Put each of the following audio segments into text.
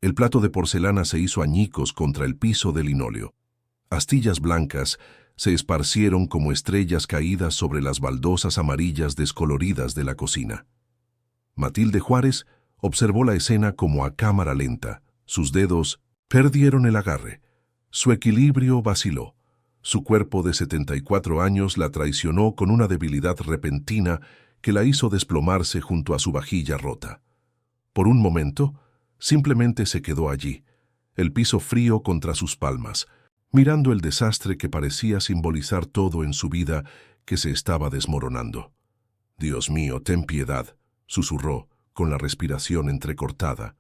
El plato de porcelana se hizo añicos contra el piso de linóleo. Astillas blancas se esparcieron como estrellas caídas sobre las baldosas amarillas descoloridas de la cocina. Matilde Juárez observó la escena como a cámara lenta. Sus dedos perdieron el agarre. Su equilibrio vaciló. Su cuerpo de 74 años la traicionó con una debilidad repentina que la hizo desplomarse junto a su vajilla rota. Por un momento, simplemente se quedó allí, el piso frío contra sus palmas, mirando el desastre que parecía simbolizar todo en su vida que se estaba desmoronando. «Dios mío, ten piedad», susurró, con la respiración entrecortada.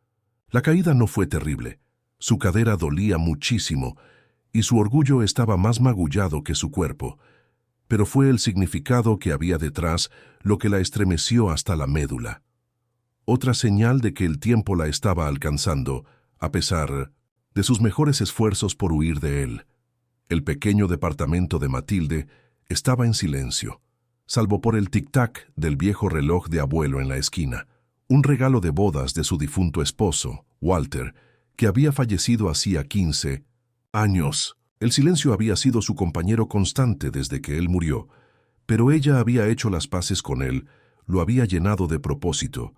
La caída no fue terrible. Su cadera dolía muchísimo y su orgullo estaba más magullado que su cuerpo, pero fue el significado que había detrás lo que la estremeció hasta la médula. Otra señal de que el tiempo la estaba alcanzando, a pesar de sus mejores esfuerzos por huir de él. El pequeño departamento de Matilde estaba en silencio, salvo por el tic-tac del viejo reloj de abuelo en la esquina, un regalo de bodas de su difunto esposo, Walter, que había fallecido hacía 15 años. El silencio había sido su compañero constante desde que él murió, pero ella había hecho las paces con él, lo había llenado de propósito.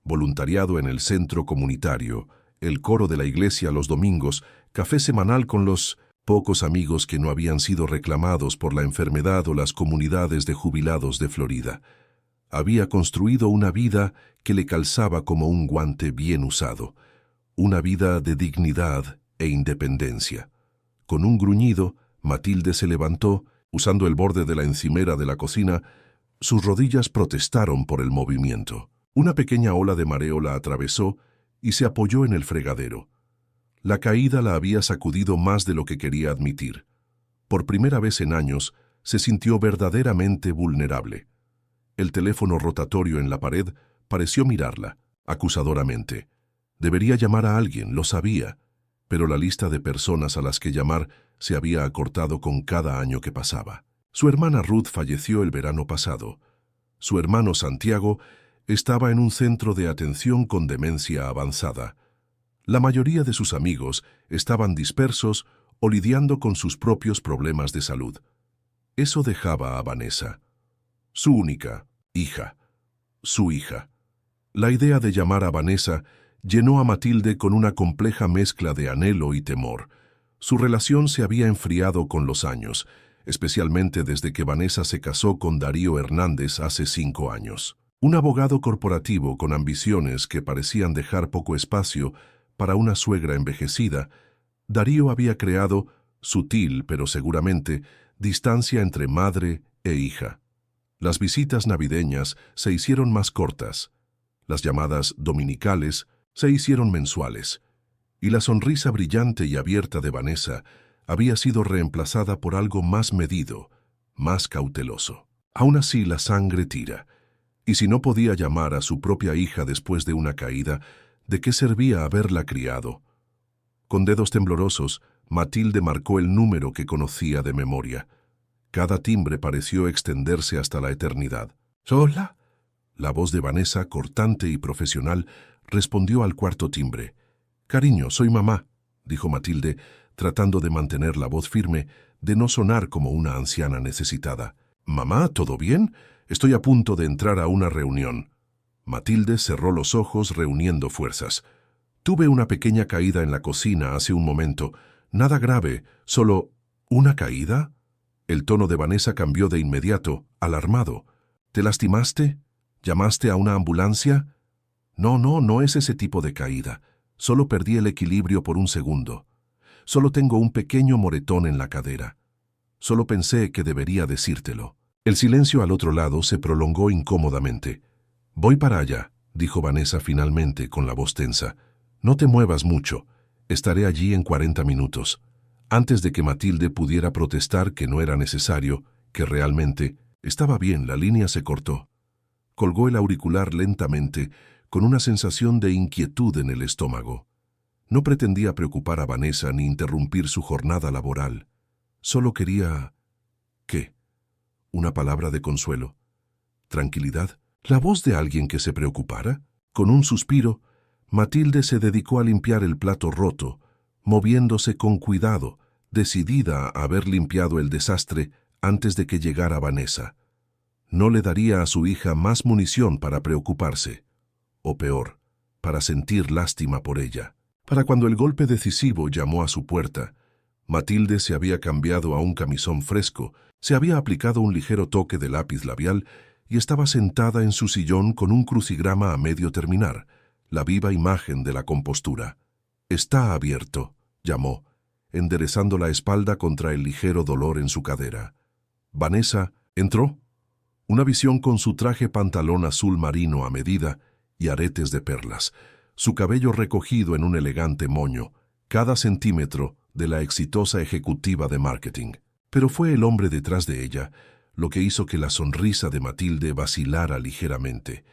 Voluntariado en el centro comunitario, el coro de la iglesia los domingos, café semanal con los pocos amigos que no habían sido reclamados por la enfermedad o las comunidades de jubilados de Florida. Había construido una vida que le calzaba como un guante bien usado, una vida de dignidad e independencia. Con un gruñido, Matilde se levantó, usando el borde de la encimera de la cocina. Sus rodillas protestaron por el movimiento. Una pequeña ola de mareo la atravesó y se apoyó en el fregadero. La caída la había sacudido más de lo que quería admitir. Por primera vez en años, se sintió verdaderamente vulnerable. El teléfono rotatorio en la pared pareció mirarla, acusadoramente. Debería llamar a alguien, lo sabía, pero la lista de personas a las que llamar se había acortado con cada año que pasaba. Su hermana Ruth falleció el verano pasado. Su hermano Santiago estaba en un centro de atención con demencia avanzada. La mayoría de sus amigos estaban dispersos o lidiando con sus propios problemas de salud. Eso dejaba a Vanessa, su única hija, su hija. La idea de llamar a Vanessa llenó a Matilde con una compleja mezcla de anhelo y temor. Su relación se había enfriado con los años, especialmente desde que Vanessa se casó con Darío Hernández hace 5 años. Un abogado corporativo con ambiciones que parecían dejar poco espacio para una suegra envejecida, Darío había creado, sutil pero seguramente, distancia entre madre e hija. Las visitas navideñas se hicieron más cortas, las llamadas dominicales se hicieron mensuales, y la sonrisa brillante y abierta de Vanessa había sido reemplazada por algo más medido, más cauteloso. Aún así la sangre tira, y si no podía llamar a su propia hija después de una caída, ¿de qué servía haberla criado? Con dedos temblorosos, Matilde marcó el número que conocía de memoria. Cada timbre pareció extenderse hasta la eternidad. «¿Hola?» La voz de Vanessa, cortante y profesional, respondió al cuarto timbre. «Cariño, soy mamá», dijo Matilde, tratando de mantener la voz firme, de no sonar como una anciana necesitada. «Mamá, ¿todo bien? Estoy a punto de entrar a una reunión». Matilde cerró los ojos reuniendo fuerzas. «Tuve una pequeña caída en la cocina hace un momento. Nada grave, solo... ¿Una caída?» El tono de Vanessa cambió de inmediato, alarmado. «¿Te lastimaste? ¿Llamaste a una ambulancia?» No es ese tipo de caída. Solo perdí el equilibrio por un segundo. Solo tengo un pequeño moretón en la cadera. Solo pensé que debería decírtelo». El silencio al otro lado se prolongó incómodamente. «Voy para allá», dijo Vanessa finalmente con la voz tensa. «No te muevas mucho. Estaré allí en 40 minutos». Antes de que Matilde pudiera protestar que no era necesario, que realmente estaba bien, la línea se cortó. Colgó el auricular lentamente, con una sensación de inquietud en el estómago. No pretendía preocupar a Vanessa ni interrumpir su jornada laboral. Solo quería... ¿qué? Una palabra de consuelo. ¿Tranquilidad? ¿La voz de alguien que se preocupara? Con un suspiro, Matilde se dedicó a limpiar el plato roto, moviéndose con cuidado, decidida a haber limpiado el desastre antes de que llegara Vanessa. No le daría a su hija más munición para preocuparse, o peor, para sentir lástima por ella. Para cuando el golpe decisivo llamó a su puerta, Matilde se había cambiado a un camisón fresco, se había aplicado un ligero toque de lápiz labial y estaba sentada en su sillón con un crucigrama a medio terminar, la viva imagen de la compostura. «Está abierto», llamó, enderezando la espalda contra el ligero dolor en su cadera. Vanessa entró. Una visión con su traje pantalón azul marino a medida y aretes de perlas, su cabello recogido en un elegante moño, cada centímetro de la exitosa ejecutiva de marketing. Pero fue el hombre detrás de ella lo que hizo que la sonrisa de Matilde vacilara ligeramente.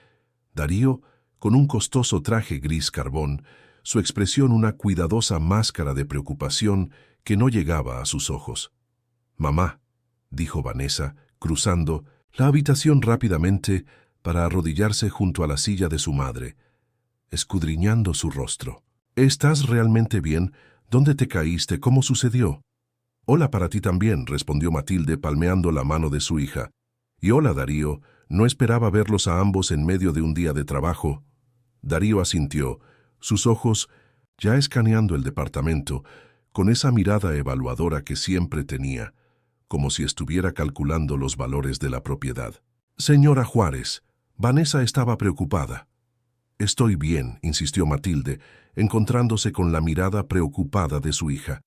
Darío, con un costoso traje gris carbón, su expresión una cuidadosa máscara de preocupación que no llegaba a sus ojos. «Mamá», dijo Vanessa, cruzando la habitación rápidamente para arrodillarse junto a la silla de su madre, escudriñando su rostro. «¿Estás realmente bien? ¿Dónde te caíste? ¿Cómo sucedió?» «Hola para ti también», respondió Matilde palmeando la mano de su hija. «Y hola, Darío. No esperaba verlos a ambos en medio de un día de trabajo». Darío asintió, sus ojos ya escaneando el departamento, con esa mirada evaluadora que siempre tenía, como si estuviera calculando los valores de la propiedad. «Señora Juárez», Vanessa estaba preocupada. «Estoy bien», insistió Matilde, encontrándose con la mirada preocupada de su hija.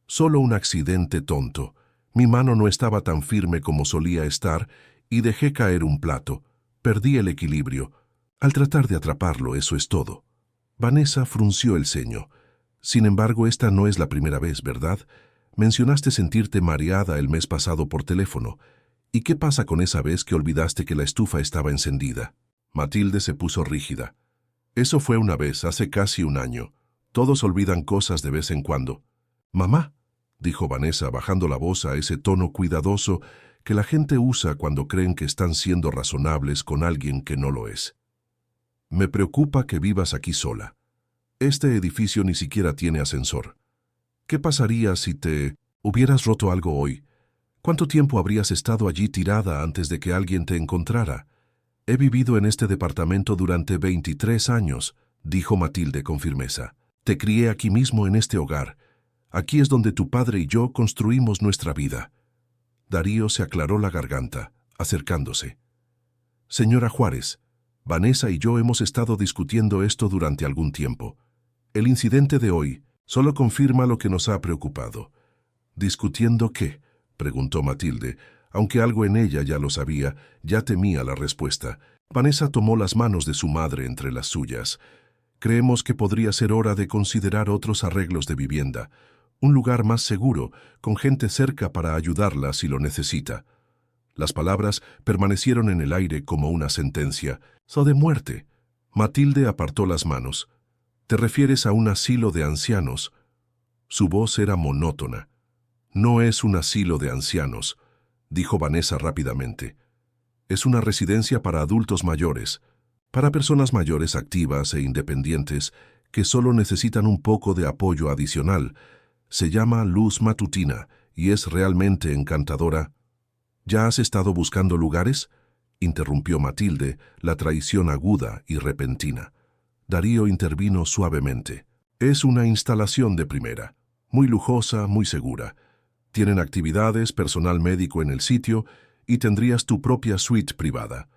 «Solo un accidente tonto. Mi mano no estaba tan firme como solía estar y dejé caer un plato. Perdí el equilibrio. Al tratar de atraparlo, eso es todo». Vanessa frunció el ceño. «Sin embargo, esta no es la primera vez, ¿verdad? Mencionaste sentirte mareada el mes pasado por teléfono. ¿Y qué pasa con esa vez que olvidaste que la estufa estaba encendida?» Matilde se puso rígida. «Eso fue una vez, hace casi un año. Todos olvidan cosas de vez en cuando». «Mamá», dijo Vanessa bajando la voz a ese tono cuidadoso que la gente usa cuando creen que están siendo razonables con alguien que no lo es. «Me preocupa que vivas aquí sola. Este edificio ni siquiera tiene ascensor. ¿Qué pasaría si te hubieras roto algo hoy? ¿Cuánto tiempo habrías estado allí tirada antes de que alguien te encontrara?» «He vivido en este departamento durante 23 años», dijo Matilde con firmeza. «Te crié aquí mismo en este hogar. Aquí es donde tu padre y yo construimos nuestra vida». Darío se aclaró la garganta, acercándose. «Señora Juárez, Vanessa y yo hemos estado discutiendo esto durante algún tiempo. El incidente de hoy solo confirma lo que nos ha preocupado». «¿Discutiendo qué?», preguntó Matilde, aunque algo en ella ya lo sabía, ya temía la respuesta. Vanessa tomó las manos de su madre entre las suyas. «Creemos que podría ser hora de considerar otros arreglos de vivienda, un lugar más seguro, con gente cerca para ayudarla si lo necesita». Las palabras permanecieron en el aire como una sentencia. «So de muerte». Matilde apartó las manos. «¿Te refieres a un asilo de ancianos?» Su voz era monótona. «No es un asilo de ancianos», dijo Vanessa rápidamente. «Es una residencia para adultos mayores, para personas mayores activas e independientes que solo necesitan un poco de apoyo adicional. Se llama Luz Matutina y es realmente encantadora». «¿Ya has estado buscando lugares?», interrumpió Matilde, la traición aguda y repentina. Darío intervino suavemente. «Es una instalación de primera, muy lujosa, muy segura. Tienen actividades, personal médico en el sitio y tendrías tu propia suite privada».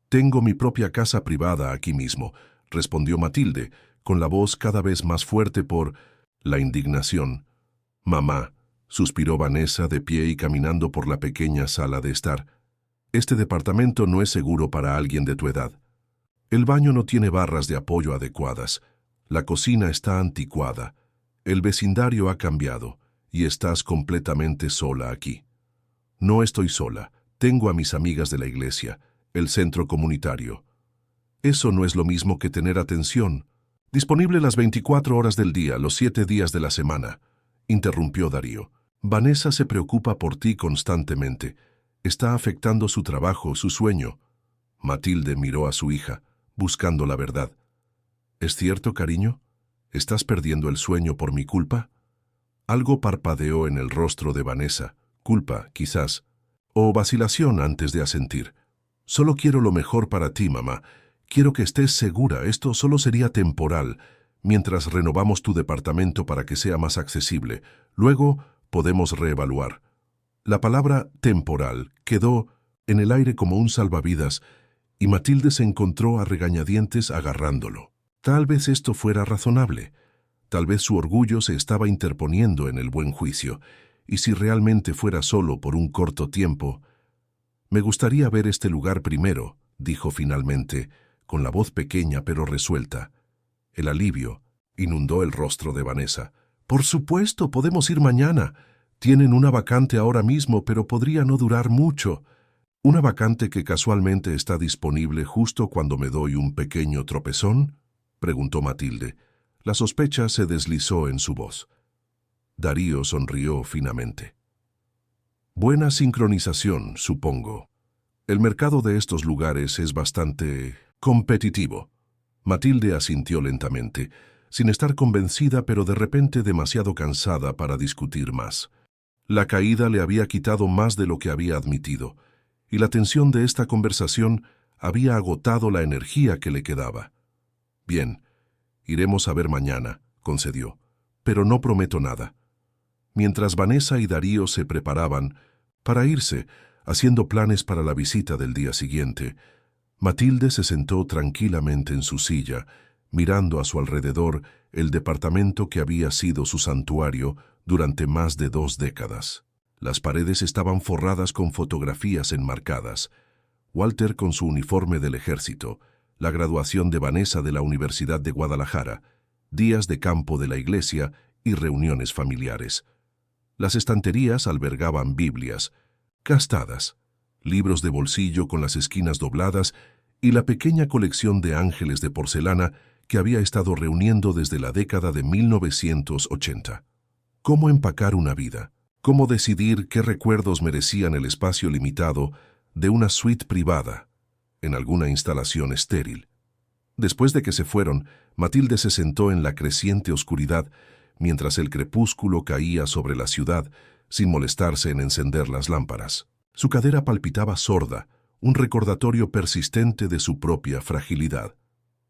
«Tengo mi propia casa privada aquí mismo», respondió Matilde, con la voz cada vez más fuerte por la indignación. «Mamá», suspiró Vanessa de pie y caminando por la pequeña sala de estar. «Este departamento no es seguro para alguien de tu edad. El baño no tiene barras de apoyo adecuadas. La cocina está anticuada. El vecindario ha cambiado y estás completamente sola aquí». «No estoy sola. Tengo a mis amigas de la iglesia, el centro comunitario». «Eso no es lo mismo que tener atención. Disponible las 24 horas del día, los 7 días de la semana», interrumpió Darío. «Vanessa se preocupa por ti constantemente. Está afectando su trabajo, su sueño». Matilde miró a su hija, buscando la verdad. ¿Es cierto, cariño? ¿Estás perdiendo el sueño por mi culpa? Algo parpadeó en el rostro de Vanessa. Culpa, quizás. O vacilación antes de asentir. Solo quiero lo mejor para ti, mamá. Quiero que estés segura, esto solo sería temporal, mientras renovamos tu departamento para que sea más accesible. Luego podemos reevaluar. La palabra temporal quedó en el aire como un salvavidas y Matilde se encontró a regañadientes agarrándolo. Tal vez esto fuera razonable. Tal vez su orgullo se estaba interponiendo en el buen juicio, y si realmente fuera solo por un corto tiempo... Me gustaría ver este lugar primero, dijo finalmente, con la voz pequeña pero resuelta. El alivio inundó el rostro de Vanessa. Por supuesto, podemos ir mañana. Tienen una vacante ahora mismo, pero podría no durar mucho. ¿Una vacante que casualmente está disponible justo cuando me doy un pequeño tropezón?, preguntó Matilde. La sospecha se deslizó en su voz. Darío sonrió finamente. Buena sincronización, supongo. El mercado de estos lugares es bastante competitivo. Matilde asintió lentamente, sin estar convencida, pero de repente demasiado cansada para discutir más. La caída le había quitado más de lo que había admitido, y la tensión de esta conversación había agotado la energía que le quedaba. Bien, iremos a ver mañana, concedió, pero no prometo nada. Mientras Vanessa y Darío se preparaban para irse, haciendo planes para la visita del día siguiente, Matilde se sentó tranquilamente en su silla, mirando a su alrededor el departamento que había sido su santuario durante más de 2 décadas. Las paredes estaban forradas con fotografías enmarcadas. Walter con su uniforme del ejército, la graduación de Vanessa de la Universidad de Guadalajara, días de campo de la iglesia y reuniones familiares. Las estanterías albergaban Biblias, gastadas, libros de bolsillo con las esquinas dobladas y la pequeña colección de ángeles de porcelana que había estado reuniendo desde la década de 1980. ¿Cómo empacar una vida? ¿Cómo decidir qué recuerdos merecían el espacio limitado de una suite privada en alguna instalación estéril? Después de que se fueron, Matilde se sentó en la creciente oscuridad mientras el crepúsculo caía sobre la ciudad, sin molestarse en encender las lámparas. Su cadera palpitaba sorda, un recordatorio persistente de su propia fragilidad.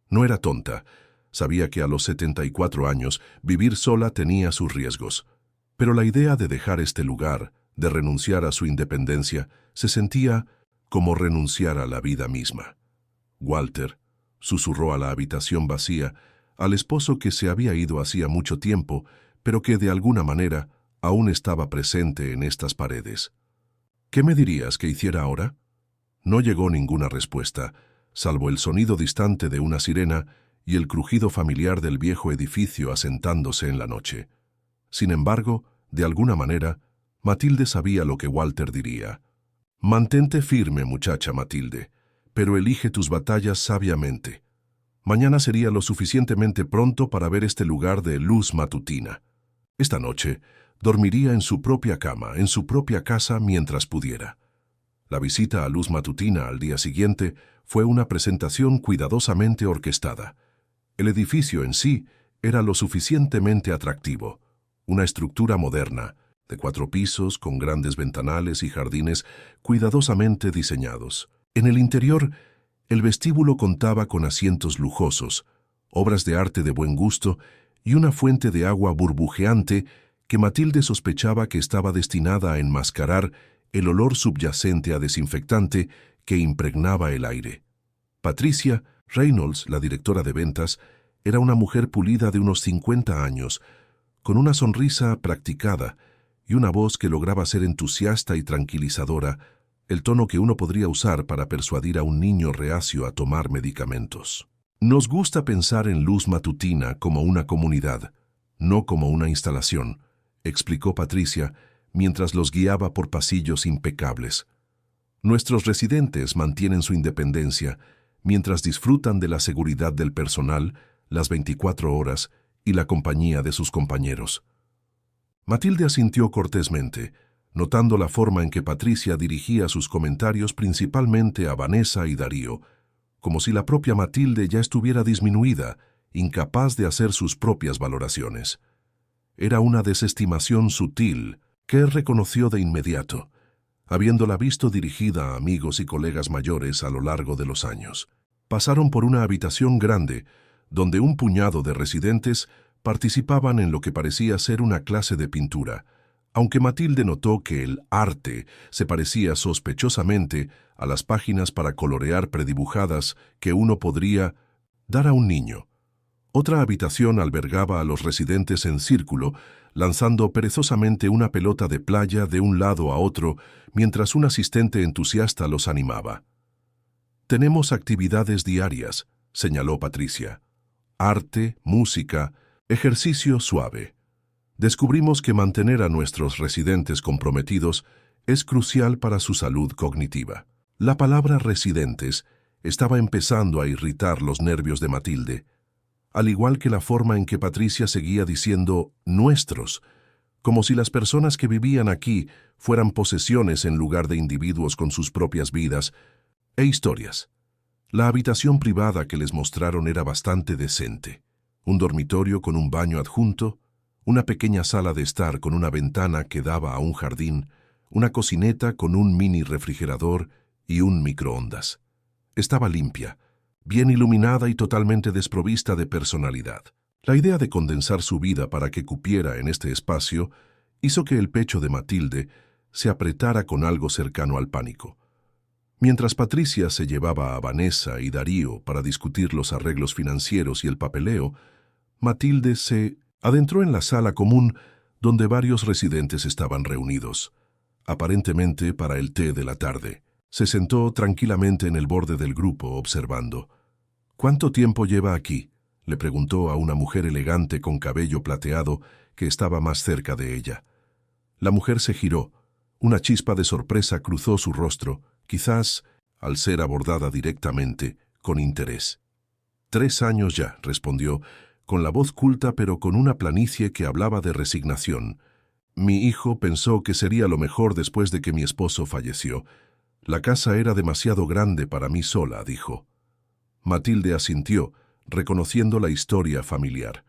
No era tonta. Sabía que a los 74 años vivir sola tenía sus riesgos. Pero la idea de dejar este lugar, de renunciar a su independencia, se sentía como renunciar a la vida misma. Walter susurró a la habitación vacía, al esposo que se había ido hacía mucho tiempo, pero que de alguna manera aún estaba presente en estas paredes. ¿Qué me dirías que hiciera ahora? No llegó ninguna respuesta, salvo el sonido distante de una sirena y el crujido familiar del viejo edificio asentándose en la noche. Sin embargo, de alguna manera, Matilde sabía lo que Walter diría. Mantente firme, muchacha Matilde, pero elige tus batallas sabiamente. Mañana sería lo suficientemente pronto para ver este lugar de luz matutina. Esta noche dormiría en su propia cama, en su propia casa mientras pudiera. La visita a luz matutina al día siguiente fue una presentación cuidadosamente orquestada. El edificio en sí era lo suficientemente atractivo. Una estructura moderna, de 4 pisos, con grandes ventanales y jardines cuidadosamente diseñados. En el interior, el vestíbulo contaba con asientos lujosos, obras de arte de buen gusto y una fuente de agua burbujeante que Matilde sospechaba que estaba destinada a enmascarar el olor subyacente a desinfectante que impregnaba el aire. Patricia Reynolds, la directora de ventas, era una mujer pulida de unos 50 años, con una sonrisa practicada y una voz que lograba ser entusiasta y tranquilizadora, el tono que uno podría usar para persuadir a un niño reacio a tomar medicamentos. Nos gusta pensar en luz matutina como una comunidad, no como una instalación, explicó Patricia mientras los guiaba por pasillos impecables. Nuestros residentes mantienen su independencia mientras disfrutan de la seguridad del personal, las 24 horas y la compañía de sus compañeros. Matilde asintió cortésmente, notando la forma en que Patricia dirigía sus comentarios principalmente a Vanessa y Darío, como si la propia Matilde ya estuviera disminuida incapaz de hacer sus propias valoraciones. Era una desestimación sutil que él reconoció de inmediato, habiéndola visto dirigida a amigos y colegas mayores a lo largo de los años. Pasaron por una habitación grande, donde un puñado de residentes participaban en lo que parecía ser una clase de pintura, aunque Matilde notó que el arte se parecía sospechosamente a las páginas para colorear predibujadas que uno podría dar a un niño. Otra habitación albergaba a los residentes en círculo, lanzando perezosamente una pelota de playa de un lado a otro, mientras un asistente entusiasta los animaba. «Tenemos actividades diarias», señaló Patricia. «Arte, música, ejercicio suave. Descubrimos que mantener a nuestros residentes comprometidos es crucial para su salud cognitiva». La palabra residentes estaba empezando a irritar los nervios de Matilde, al igual que la forma en que Patricia seguía diciendo «nuestros», como si las personas que vivían aquí fueran posesiones en lugar de individuos con sus propias vidas e historias. La habitación privada que les mostraron era bastante decente. Un dormitorio con un baño adjunto, una pequeña sala de estar con una ventana que daba a un jardín, una cocineta con un mini refrigerador y un microondas. Estaba limpia, bien iluminada y totalmente desprovista de personalidad. La idea de condensar su vida para que cupiera en este espacio hizo que el pecho de Matilde se apretara con algo cercano al pánico. Mientras Patricia se llevaba a Vanessa y Darío para discutir los arreglos financieros y el papeleo, Matilde se adentró en la sala común donde varios residentes estaban reunidos, aparentemente para el té de la tarde. Se sentó tranquilamente en el borde del grupo observando. «¿Cuánto tiempo lleva aquí?», le preguntó a una mujer elegante con cabello plateado que estaba más cerca de ella. La mujer se giró. Una chispa de sorpresa cruzó su rostro, quizás, al ser abordada directamente, con interés. «3 años ya», respondió, con la voz culta pero con una planicie que hablaba de resignación. «Mi hijo pensó que sería lo mejor después de que mi esposo falleció. La casa era demasiado grande para mí sola», dijo. Matilde asintió, reconociendo la historia familiar.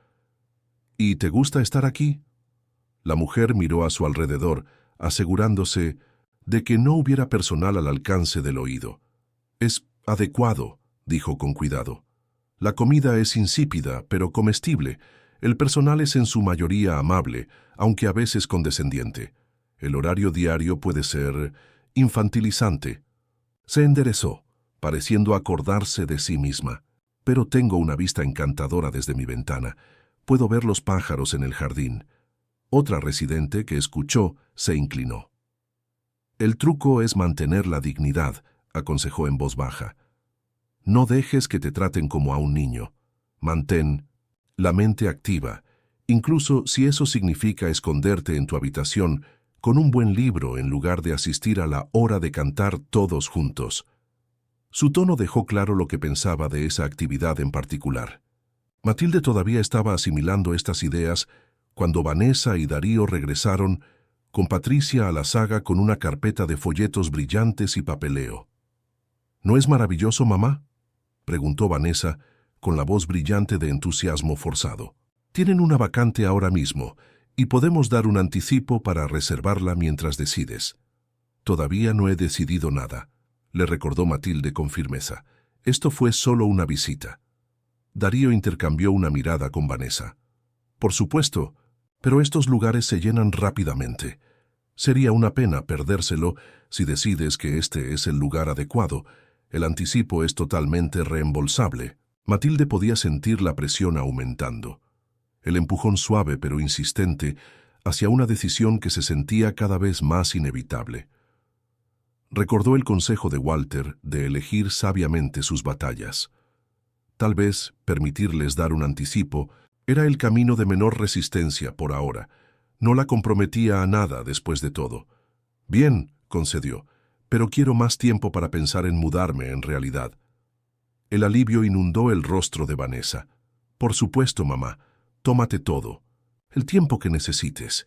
«¿Y te gusta estar aquí?». La mujer miró a su alrededor, asegurándose de que no hubiera personal al alcance del oído. «Es adecuado», dijo con cuidado. «La comida es insípida, pero comestible. El personal es en su mayoría amable, aunque a veces condescendiente. El horario diario puede ser infantilizante». Se enderezó, pareciendo acordarse de sí misma. «Pero tengo una vista encantadora desde mi ventana. Puedo ver los pájaros en el jardín». Otra residente que escuchó se inclinó. «El truco es mantener la dignidad», aconsejó en voz baja. «No dejes que te traten como a un niño. Mantén la mente activa, incluso si eso significa esconderte en tu habitación con un buen libro en lugar de asistir a la hora de cantar todos juntos». Su tono dejó claro lo que pensaba de esa actividad en particular. Matilde todavía estaba asimilando estas ideas cuando Vanessa y Darío regresaron con Patricia a la saga con una carpeta de folletos brillantes y papeleo. «¿No es maravilloso, mamá?», preguntó Vanessa con la voz brillante de entusiasmo forzado. «Tienen una vacante ahora mismo y podemos dar un anticipo para reservarla mientras decides». «Todavía no he decidido nada», le recordó Matilde con firmeza. «Esto fue solo una visita». Darío intercambió una mirada con Vanessa. «Por supuesto, pero estos lugares se llenan rápidamente. Sería una pena perdérselo si decides que este es el lugar adecuado. El anticipo es totalmente reembolsable». Matilde podía sentir la presión aumentando. El empujón suave pero insistente hacia una decisión que se sentía cada vez más inevitable. Recordó el consejo de Walter de elegir sabiamente sus batallas. Tal vez permitirles dar un anticipo era el camino de menor resistencia por ahora. No la comprometía a nada después de todo. «Bien», concedió, «pero quiero más tiempo para pensar en mudarme en realidad». El alivio inundó el rostro de Vanessa. «Por supuesto, mamá. Tómate todo. El tiempo que necesites.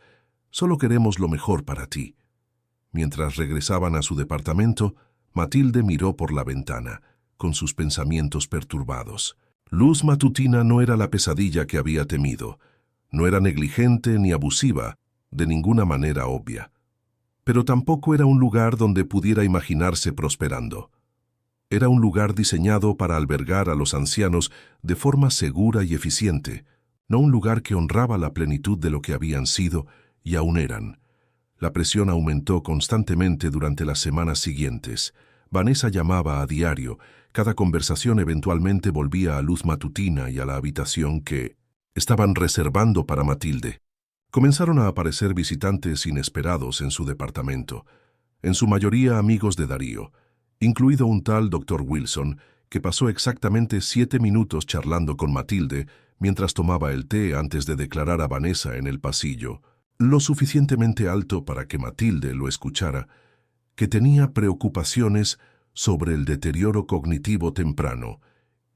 Solo queremos lo mejor para ti». Mientras regresaban a su departamento, Matilde miró por la ventana, con sus pensamientos perturbados. Luz matutina no era la pesadilla que había temido. No era negligente ni abusiva, de ninguna manera obvia. Pero tampoco era un lugar donde pudiera imaginarse prosperando. Era un lugar diseñado para albergar a los ancianos de forma segura y eficiente, no un lugar que honraba la plenitud de lo que habían sido y aún eran. La presión aumentó constantemente durante las semanas siguientes. Vanessa llamaba a diario. Cada conversación eventualmente volvía a Luz matutina y a la habitación que estaban reservando para Matilde. Comenzaron a aparecer visitantes inesperados en su departamento, en su mayoría amigos de Darío, incluido un tal Dr. Wilson, que pasó exactamente 7 minutos charlando con Matilde mientras tomaba el té antes de declarar a Vanessa en el pasillo, lo suficientemente alto para que Matilde lo escuchara, que tenía preocupaciones sobre el deterioro cognitivo temprano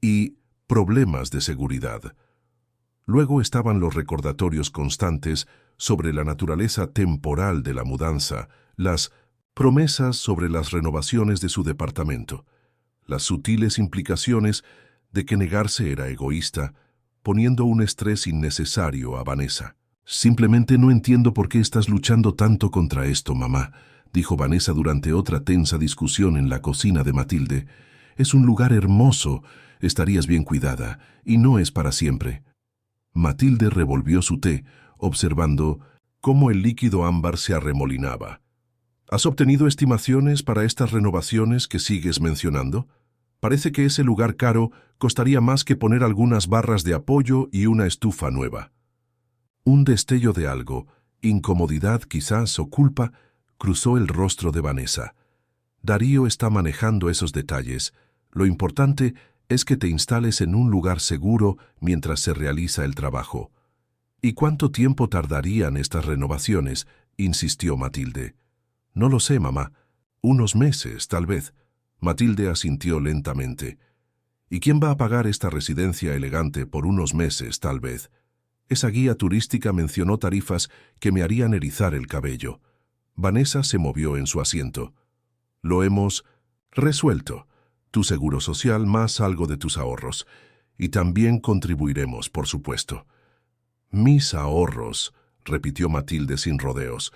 y problemas de seguridad. Luego estaban los recordatorios constantes sobre la naturaleza temporal de la mudanza, las promesas sobre las renovaciones de su departamento, las sutiles implicaciones de que negarse era egoísta, poniendo un estrés innecesario a Vanessa. «Simplemente no entiendo por qué estás luchando tanto contra esto, mamá», dijo Vanessa durante otra tensa discusión en la cocina de Matilde. «Es un lugar hermoso, estarías bien cuidada, y no es para siempre». Matilde revolvió su té, observando cómo el líquido ámbar se arremolinaba. «¿Has obtenido estimaciones para estas renovaciones que sigues mencionando? Parece que ese lugar caro costaría más que poner algunas barras de apoyo y una estufa nueva». Un destello de algo, incomodidad quizás o culpa, cruzó el rostro de Vanessa. Darío está manejando esos detalles. Lo importante es que te instales en un lugar seguro mientras se realiza el trabajo. ¿Y cuánto tiempo tardarían estas renovaciones?, insistió Matilde. No lo sé, mamá. Unos meses, tal vez. Matilde asintió lentamente. ¿Y quién va a pagar esta residencia elegante por unos meses, tal vez? Esa guía turística mencionó tarifas que me harían erizar el cabello. Vanessa se movió en su asiento. Lo hemos resuelto. Tu seguro social más algo de tus ahorros. Y también contribuiremos, por supuesto. Mis ahorros, repitió Matilde sin rodeos.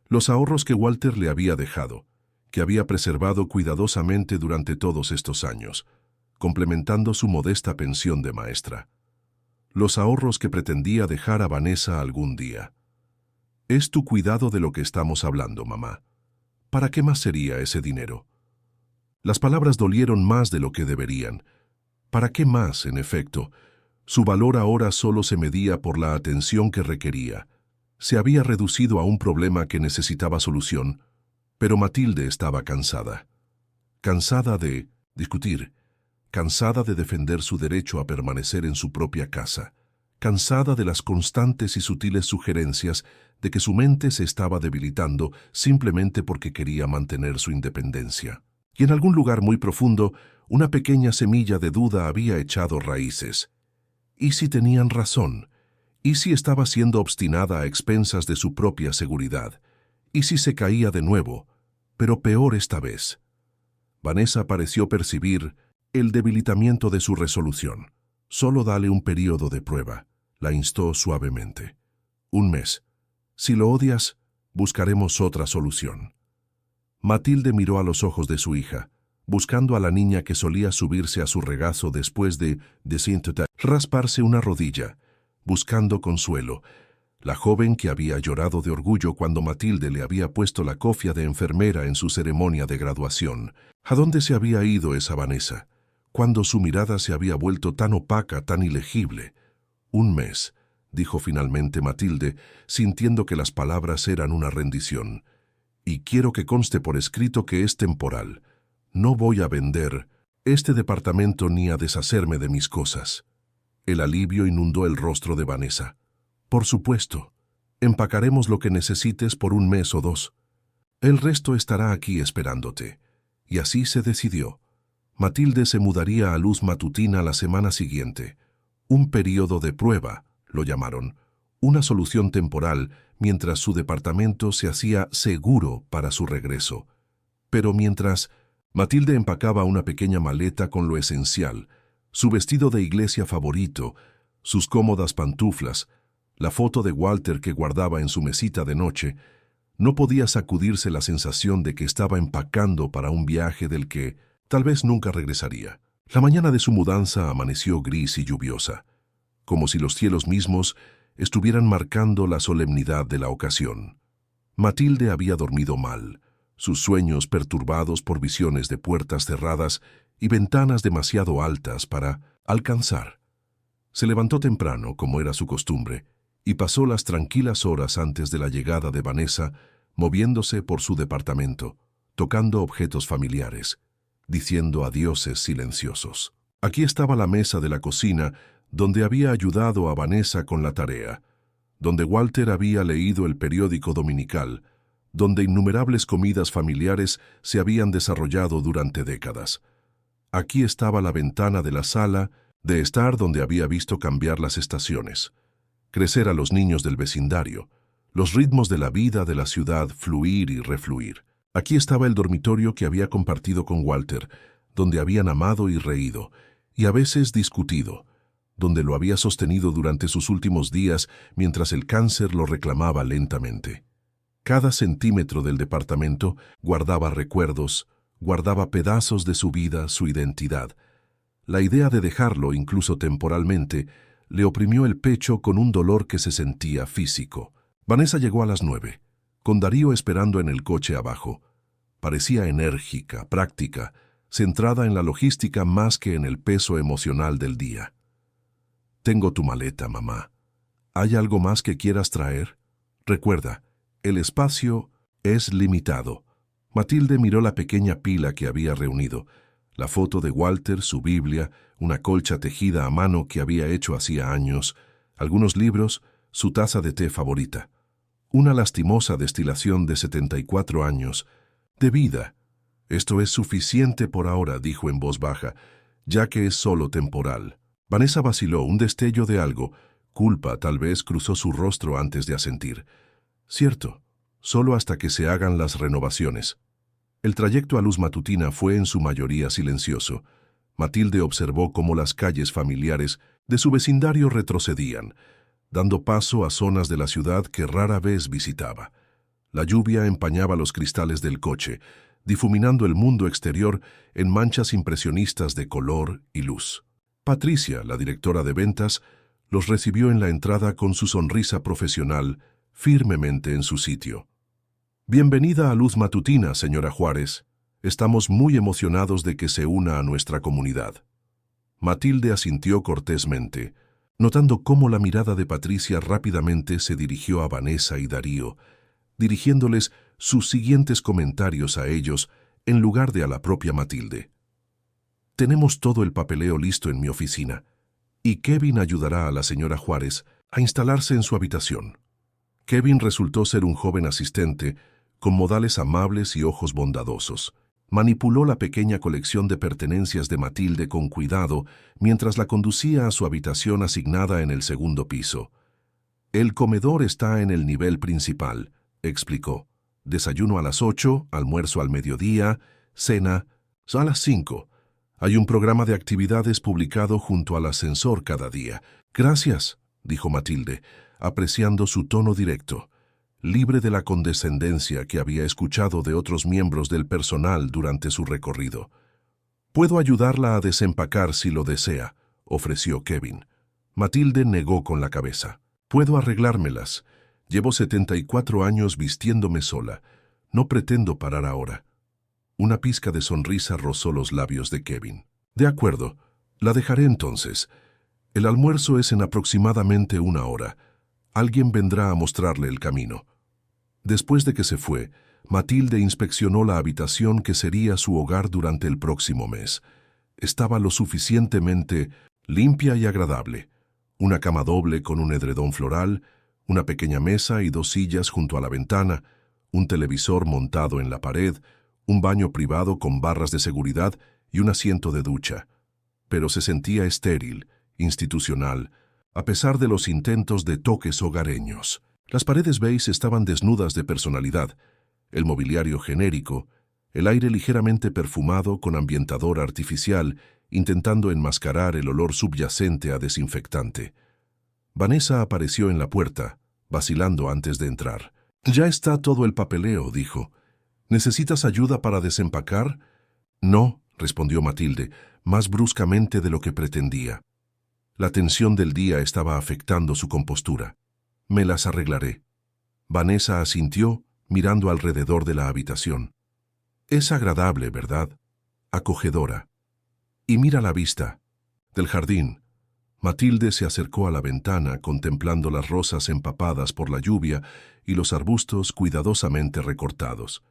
Los ahorros que Walter le había dejado, que había preservado cuidadosamente durante todos estos años, complementando su modesta pensión de maestra. Los ahorros que pretendía dejar a Vanessa algún día. Es tu cuidado de lo que estamos hablando, mamá. ¿Para qué más sería ese dinero? Las palabras dolieron más de lo que deberían. ¿Para qué más, en efecto? Su valor ahora solo se medía por la atención que requería. Se había reducido a un problema que necesitaba solución, pero Matilde estaba cansada. Cansada de discutir. Cansada de defender su derecho a permanecer en su propia casa, cansada de las constantes y sutiles sugerencias de que su mente se estaba debilitando simplemente porque quería mantener su independencia. Y en algún lugar muy profundo, una pequeña semilla de duda había echado raíces. ¿Y si tenían razón? ¿Y si estaba siendo obstinada a expensas de su propia seguridad? ¿Y si se caía de nuevo? Pero peor esta vez. Vanessa pareció percibir el debilitamiento de su resolución. Solo dale un periodo de prueba, la instó suavemente. 1 mes. Si lo odias, buscaremos otra solución. Matilde miró a los ojos de su hija, buscando a la niña que solía subirse a su regazo después de rasparse una rodilla, buscando consuelo. La joven que había llorado de orgullo cuando Matilde le había puesto la cofia de enfermera en su ceremonia de graduación. ¿A dónde se había ido esa Vanessa? Cuando su mirada se había vuelto tan opaca, tan ilegible. 1 mes, dijo finalmente Matilde, sintiendo que las palabras eran una rendición. Y quiero que conste por escrito que es temporal. No voy a vender este departamento ni a deshacerme de mis cosas. El alivio inundó el rostro de Vanessa. Por supuesto, empacaremos lo que necesites por 1 mes o 2. El resto estará aquí esperándote. Y así se decidió. Matilde se mudaría a Luz matutina la semana siguiente. Un periodo de prueba, lo llamaron. Una solución temporal mientras su departamento se hacía seguro para su regreso. Pero mientras Matilde empacaba una pequeña maleta con lo esencial, Su vestido de iglesia favorito, sus cómodas pantuflas, la foto de Walter que guardaba en su mesita de noche, no podía sacudirse la sensación de que estaba empacando para un viaje del que tal vez nunca regresaría. La mañana de su mudanza amaneció gris y lluviosa, como si los cielos mismos estuvieran marcando la solemnidad de la ocasión. Matilde había dormido mal, sus sueños perturbados por visiones de puertas cerradas y ventanas demasiado altas para alcanzar. Se levantó temprano, como era su costumbre, y pasó las tranquilas horas antes de la llegada de Vanessa, moviéndose por su departamento, tocando objetos familiares, diciendo adioses silenciosos. Aquí estaba la mesa de la cocina, donde había ayudado a Vanessa con la tarea, donde Walter había leído el periódico dominical, donde innumerables comidas familiares se habían desarrollado durante décadas. Aquí estaba la ventana de la sala de estar donde había visto cambiar las estaciones, crecer a los niños del vecindario, los ritmos de la vida de la ciudad fluir y refluir. Aquí estaba el dormitorio que había compartido con Walter, donde habían amado y reído, y a veces discutido, donde lo había sostenido durante sus últimos días mientras el cáncer lo reclamaba lentamente. Cada centímetro del departamento guardaba recuerdos, guardaba pedazos de su vida, su identidad. La idea de dejarlo, incluso temporalmente, le oprimió el pecho con un dolor que se sentía físico. Vanessa llegó a las 9, con Darío esperando en el coche abajo. Parecía enérgica, práctica, centrada en la logística más que en el peso emocional del día. «Tengo tu maleta, mamá. ¿Hay algo más que quieras traer? Recuerda, el espacio es limitado». Matilde miró la pequeña pila que había reunido, la foto de Walter, su Biblia, una colcha tejida a mano que había hecho hacía años, algunos libros, su taza de té favorita. Una lastimosa destilación de 74 años, de vida. «Esto es suficiente por ahora», dijo en voz baja, «ya que es solo temporal». Vanessa vaciló, un destello de algo, culpa tal vez cruzó su rostro antes de asentir. «Cierto, solo hasta que se hagan las renovaciones». El trayecto a Luz Matutina fue en su mayoría silencioso. Matilde observó cómo las calles familiares de su vecindario retrocedían, dando paso a zonas de la ciudad que rara vez visitaba. La lluvia empañaba los cristales del coche, difuminando el mundo exterior en manchas impresionistas de color y luz. Patricia, la directora de ventas, los recibió en la entrada con su sonrisa profesional firmemente en su sitio. «Bienvenida a Luz Matutina, señora Juárez. Estamos muy emocionados de que se una a nuestra comunidad». Matilde asintió cortésmente, notando cómo la mirada de Patricia rápidamente se dirigió a Vanessa y Darío, dirigiéndoles sus siguientes comentarios a ellos en lugar de a la propia Matilde. «Tenemos todo el papeleo listo en mi oficina, y Kevin ayudará a la señora Juárez a instalarse en su habitación». Kevin resultó ser un joven asistente con modales amables y ojos bondadosos. Manipuló la pequeña colección de pertenencias de Matilde con cuidado mientras la conducía a su habitación asignada en el segundo piso. «El comedor está en el nivel principal», explicó. «Desayuno a las 8, almuerzo al mediodía, cena a las 5. Hay un programa de actividades publicado junto al ascensor cada día». «Gracias», dijo Matilde, apreciando su tono directo, libre de la condescendencia que había escuchado de otros miembros del personal durante su recorrido. «Puedo ayudarla a desempacar si lo desea», ofreció Kevin. Matilde negó con la cabeza. «Puedo arreglármelas. Llevo 74 años vistiéndome sola. No pretendo parar ahora». Una pizca de sonrisa rozó los labios de Kevin. «De acuerdo, la dejaré entonces. El almuerzo es en aproximadamente 1 hora. Alguien vendrá a mostrarle el camino». Después de que se fue, Matilde inspeccionó la habitación que sería su hogar durante el próximo mes. Estaba lo suficientemente limpia y agradable. Una cama doble con un edredón floral, una pequeña mesa y 2 sillas junto a la ventana, un televisor montado en la pared, un baño privado con barras de seguridad y un asiento de ducha. Pero se sentía estéril, institucional, a pesar de los intentos de toques hogareños. Las paredes beige estaban desnudas de personalidad, el mobiliario genérico, el aire ligeramente perfumado con ambientador artificial intentando enmascarar el olor subyacente a desinfectante. Vanessa apareció en la puerta, vacilando antes de entrar. «Ya está todo el papeleo», dijo. «¿Necesitas ayuda para desempacar?» «No», respondió Matilde, más bruscamente de lo que pretendía. La tensión del día estaba afectando su compostura. «Me las arreglaré». Vanessa asintió, mirando alrededor de la habitación. «Es agradable, ¿verdad? Acogedora. Y mira la vista. Del jardín». Matilde se acercó a la ventana, contemplando las rosas empapadas por la lluvia y los arbustos cuidadosamente recortados.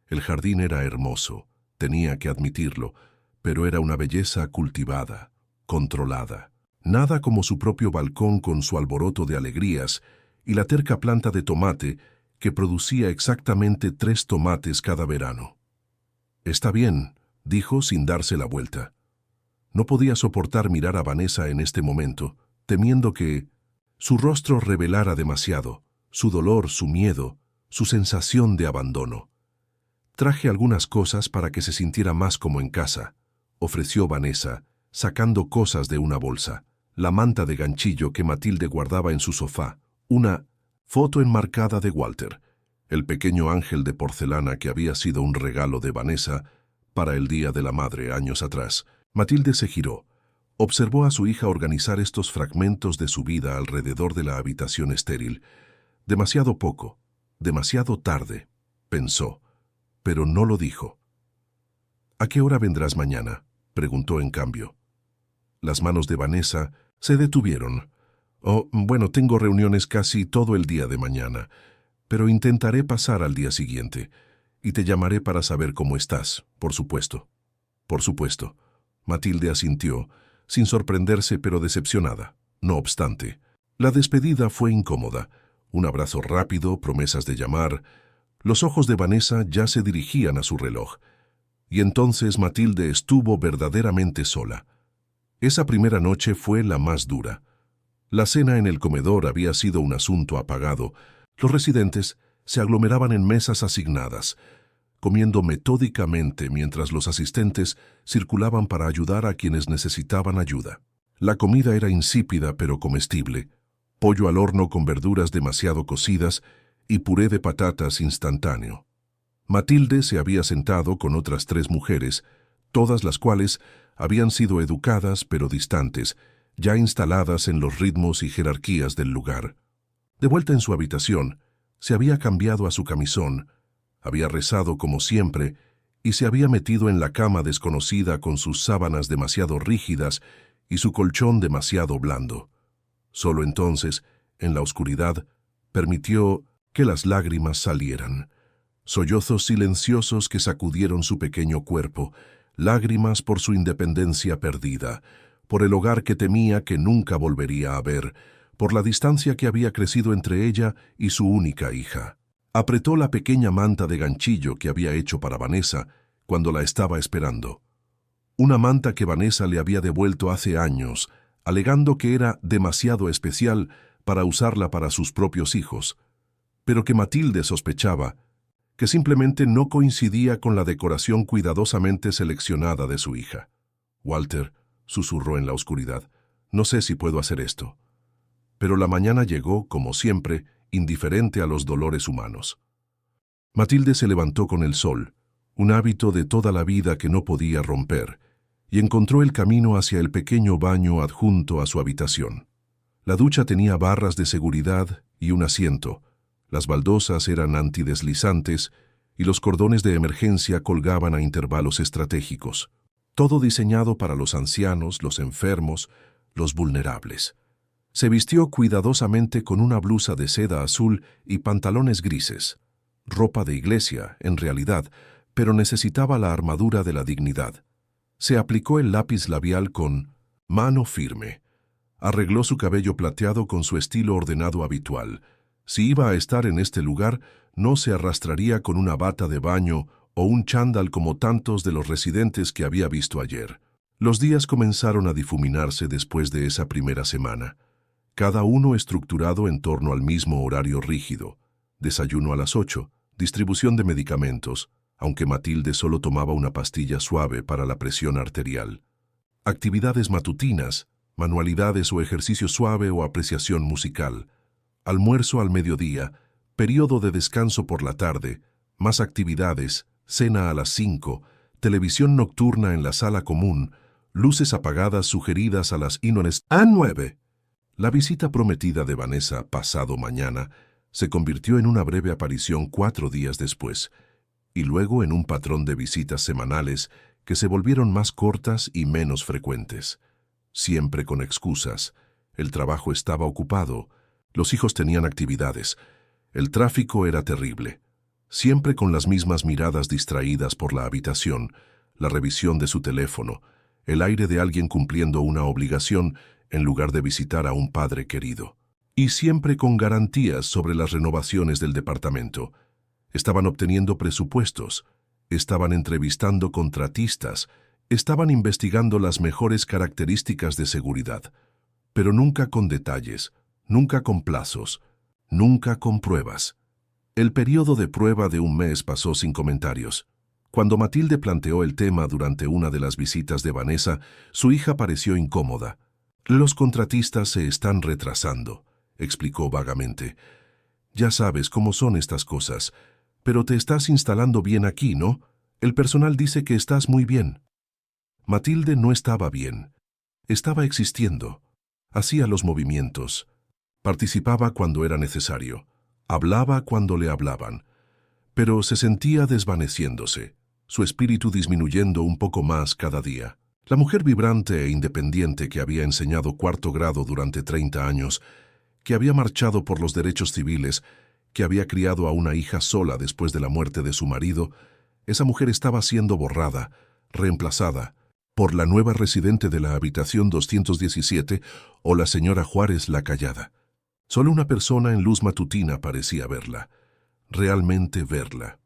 El jardín era hermoso, tenía que admitirlo, pero era una belleza cultivada, controlada. Nada como su propio balcón con su alboroto de alegrías y la terca planta de tomate que producía exactamente 3 tomates cada verano. «Está bien», dijo sin darse la vuelta. No podía soportar mirar a Vanessa en este momento, temiendo que su rostro revelara demasiado, su dolor, su miedo, su sensación de abandono. «Traje algunas cosas para que se sintiera más como en casa», ofreció Vanessa, sacando cosas de una bolsa. La manta de ganchillo que Matilde guardaba en su sofá, una foto enmarcada de Walter, el pequeño ángel de porcelana que había sido un regalo de Vanessa para el Día de la Madre años atrás. Matilde se giró. Observó a su hija organizar estos fragmentos de su vida alrededor de la habitación estéril. Demasiado poco, demasiado tarde, pensó, pero no lo dijo. «¿A qué hora vendrás mañana?», preguntó en cambio. Las manos de Vanessa se detuvieron. «Oh, bueno, tengo reuniones casi todo el día de mañana, pero intentaré pasar al día siguiente, y te llamaré para saber cómo estás, por supuesto». «Por supuesto». Matilde asintió, sin sorprenderse pero decepcionada. No obstante, la despedida fue incómoda. Un abrazo rápido, promesas de llamar. Los ojos de Vanessa ya se dirigían a su reloj. Y entonces Matilde estuvo verdaderamente sola. Esa primera noche fue la más dura. La cena en el comedor había sido un asunto apagado. Los residentes se aglomeraban en mesas asignadas, comiendo metódicamente mientras los asistentes circulaban para ayudar a quienes necesitaban ayuda. La comida era insípida pero comestible, pollo al horno con verduras demasiado cocidas y puré de patatas instantáneo. Matilde se había sentado con otras 3 mujeres, todas las cuales habían sido educadas pero distantes, ya instaladas en los ritmos y jerarquías del lugar. De vuelta en su habitación, se había cambiado a su camisón, había rezado como siempre y se había metido en la cama desconocida con sus sábanas demasiado rígidas y su colchón demasiado blando. Solo entonces, en la oscuridad, permitió que las lágrimas salieran. Sollozos silenciosos que sacudieron su pequeño cuerpo, lágrimas por su independencia perdida, por el hogar que temía que nunca volvería a ver, por la distancia que había crecido entre ella y su única hija. Apretó la pequeña manta de ganchillo que había hecho para Vanessa cuando la estaba esperando. Una manta que Vanessa le había devuelto hace años, alegando que era demasiado especial para usarla para sus propios hijos, pero que Matilde sospechaba que simplemente no coincidía con la decoración cuidadosamente seleccionada de su hija. «Walter», susurró en la oscuridad, «no sé si puedo hacer esto». Pero la mañana llegó, como siempre, indiferente a los dolores humanos. Matilde se levantó con el sol, un hábito de toda la vida que no podía romper, y encontró el camino hacia el pequeño baño adjunto a su habitación. La ducha tenía barras de seguridad y un asiento, las baldosas eran antideslizantes y los cordones de emergencia colgaban a intervalos estratégicos. Todo diseñado para los ancianos, los enfermos, los vulnerables. Se vistió cuidadosamente con una blusa de seda azul y pantalones grises. Ropa de iglesia, en realidad, pero necesitaba la armadura de la dignidad. Se aplicó el lápiz labial con mano firme. Arregló su cabello plateado con su estilo ordenado habitual. Si iba a estar en este lugar, no se arrastraría con una bata de baño o un chándal como tantos de los residentes que había visto ayer. Los días comenzaron a difuminarse después de esa primera semana. Cada uno estructurado en torno al mismo horario rígido. Desayuno a las 8, distribución de medicamentos, aunque Matilde solo tomaba una pastilla suave para la presión arterial. Actividades matutinas, manualidades o ejercicio suave o apreciación musical. Almuerzo al mediodía, periodo de descanso por la tarde, más actividades, cena a las 5, televisión nocturna en la sala común, luces apagadas sugeridas a las inones a 9. La visita prometida de Vanessa pasado mañana se convirtió en una breve aparición 4 días después, y luego en un patrón de visitas semanales que se volvieron más cortas y menos frecuentes. Siempre con excusas. El trabajo estaba ocupado, los hijos tenían actividades, el tráfico era terrible. Siempre con las mismas miradas distraídas por la habitación, la revisión de su teléfono, el aire de alguien cumpliendo una obligación en lugar de visitar a un padre querido. Y siempre con garantías sobre las renovaciones del departamento. Estaban obteniendo presupuestos, estaban entrevistando contratistas, estaban investigando las mejores características de seguridad, pero nunca con detalles, nunca con plazos, nunca con pruebas. El periodo de prueba de un mes pasó sin comentarios. Cuando Matilde planteó el tema durante una de las visitas de Vanessa, su hija pareció incómoda. «Los contratistas se están retrasando», explicó vagamente. «Ya sabes cómo son estas cosas, pero te estás instalando bien aquí, ¿no? El personal dice que estás muy bien». Matilde no estaba bien. Estaba existiendo. Hacía los movimientos. Participaba cuando era necesario. Hablaba cuando le hablaban. Pero se sentía desvaneciéndose, su espíritu disminuyendo un poco más cada día. La mujer vibrante e independiente que había enseñado 4º grado durante 30 años, que había marchado por los derechos civiles, que había criado a una hija sola después de la muerte de su marido, esa mujer estaba siendo borrada, reemplazada, por la nueva residente de la habitación 217 o la señora Juárez la Callada. Solo una persona en luz matutina parecía verla, realmente verla.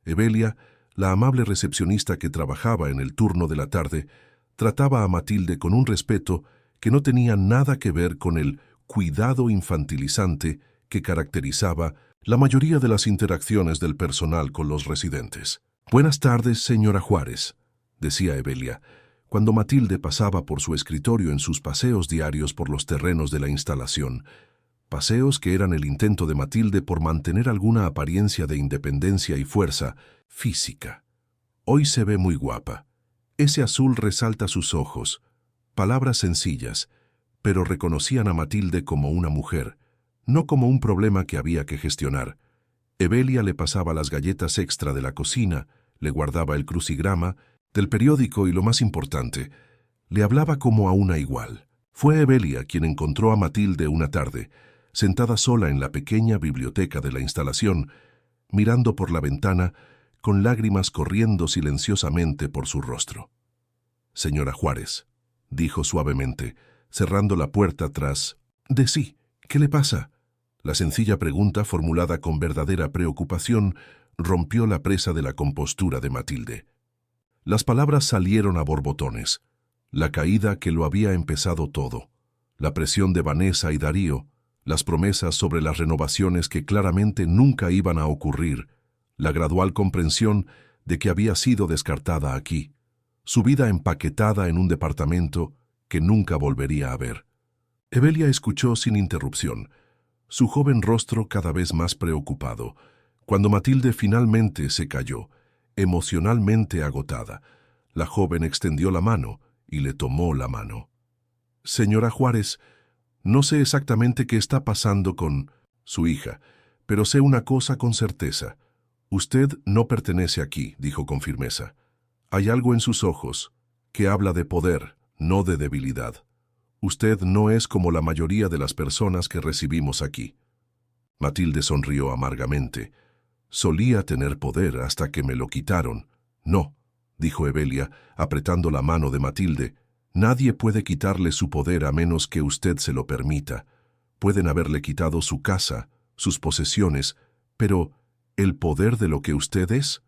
Evelia, la amable recepcionista que trabajaba en el turno de la tarde, trataba a Matilde con un respeto que no tenía nada que ver con el cuidado infantilizante que caracterizaba la mayoría de las interacciones del personal con los residentes. «Buenas tardes, señora Juárez», decía Evelia, cuando Matilde pasaba por su escritorio en sus paseos diarios por los terrenos de la instalación, paseos que eran el intento de Matilde por mantener alguna apariencia de independencia y fuerza física. «Hoy se ve muy guapa. Ese azul resalta sus ojos». Palabras sencillas, pero reconocían a Matilde como una mujer, no como un problema que había que gestionar. Evelia le pasaba las galletas extra de la cocina, le guardaba el crucigrama del periódico y, lo más importante, le hablaba como a una igual. Fue Evelia quien encontró a Matilde una tarde, sentada sola en la pequeña biblioteca de la instalación, mirando por la ventana, con lágrimas corriendo silenciosamente por su rostro. «Señora Juárez», dijo suavemente, cerrando la puerta tras de sí. «¿Qué le pasa?». La sencilla pregunta, formulada con verdadera preocupación, rompió la presa de la compostura de Matilde. Las palabras salieron a borbotones. La caída que lo había empezado todo. La presión de Vanessa y Darío, las promesas sobre las renovaciones que claramente nunca iban a ocurrir, la gradual comprensión de que había sido descartada aquí, su vida empaquetada en un departamento que nunca volvería a ver. Evelia escuchó sin interrupción, su joven rostro cada vez más preocupado, cuando Matilde finalmente se calló, emocionalmente agotada. La joven extendió la mano y le tomó la mano. «Señora Juárez, no sé exactamente qué está pasando con su hija, pero sé una cosa con certeza. Usted no pertenece aquí», dijo con firmeza. «Hay algo en sus ojos que habla de poder, no de debilidad. Usted no es como la mayoría de las personas que recibimos aquí». Matilde sonrió amargamente. «Solía tener poder hasta que me lo quitaron». «No», dijo Evelia, apretando la mano de Matilde. «Nadie puede quitarle su poder a menos que usted se lo permita. Pueden haberle quitado su casa, sus posesiones, pero ¿el poder de lo que usted es?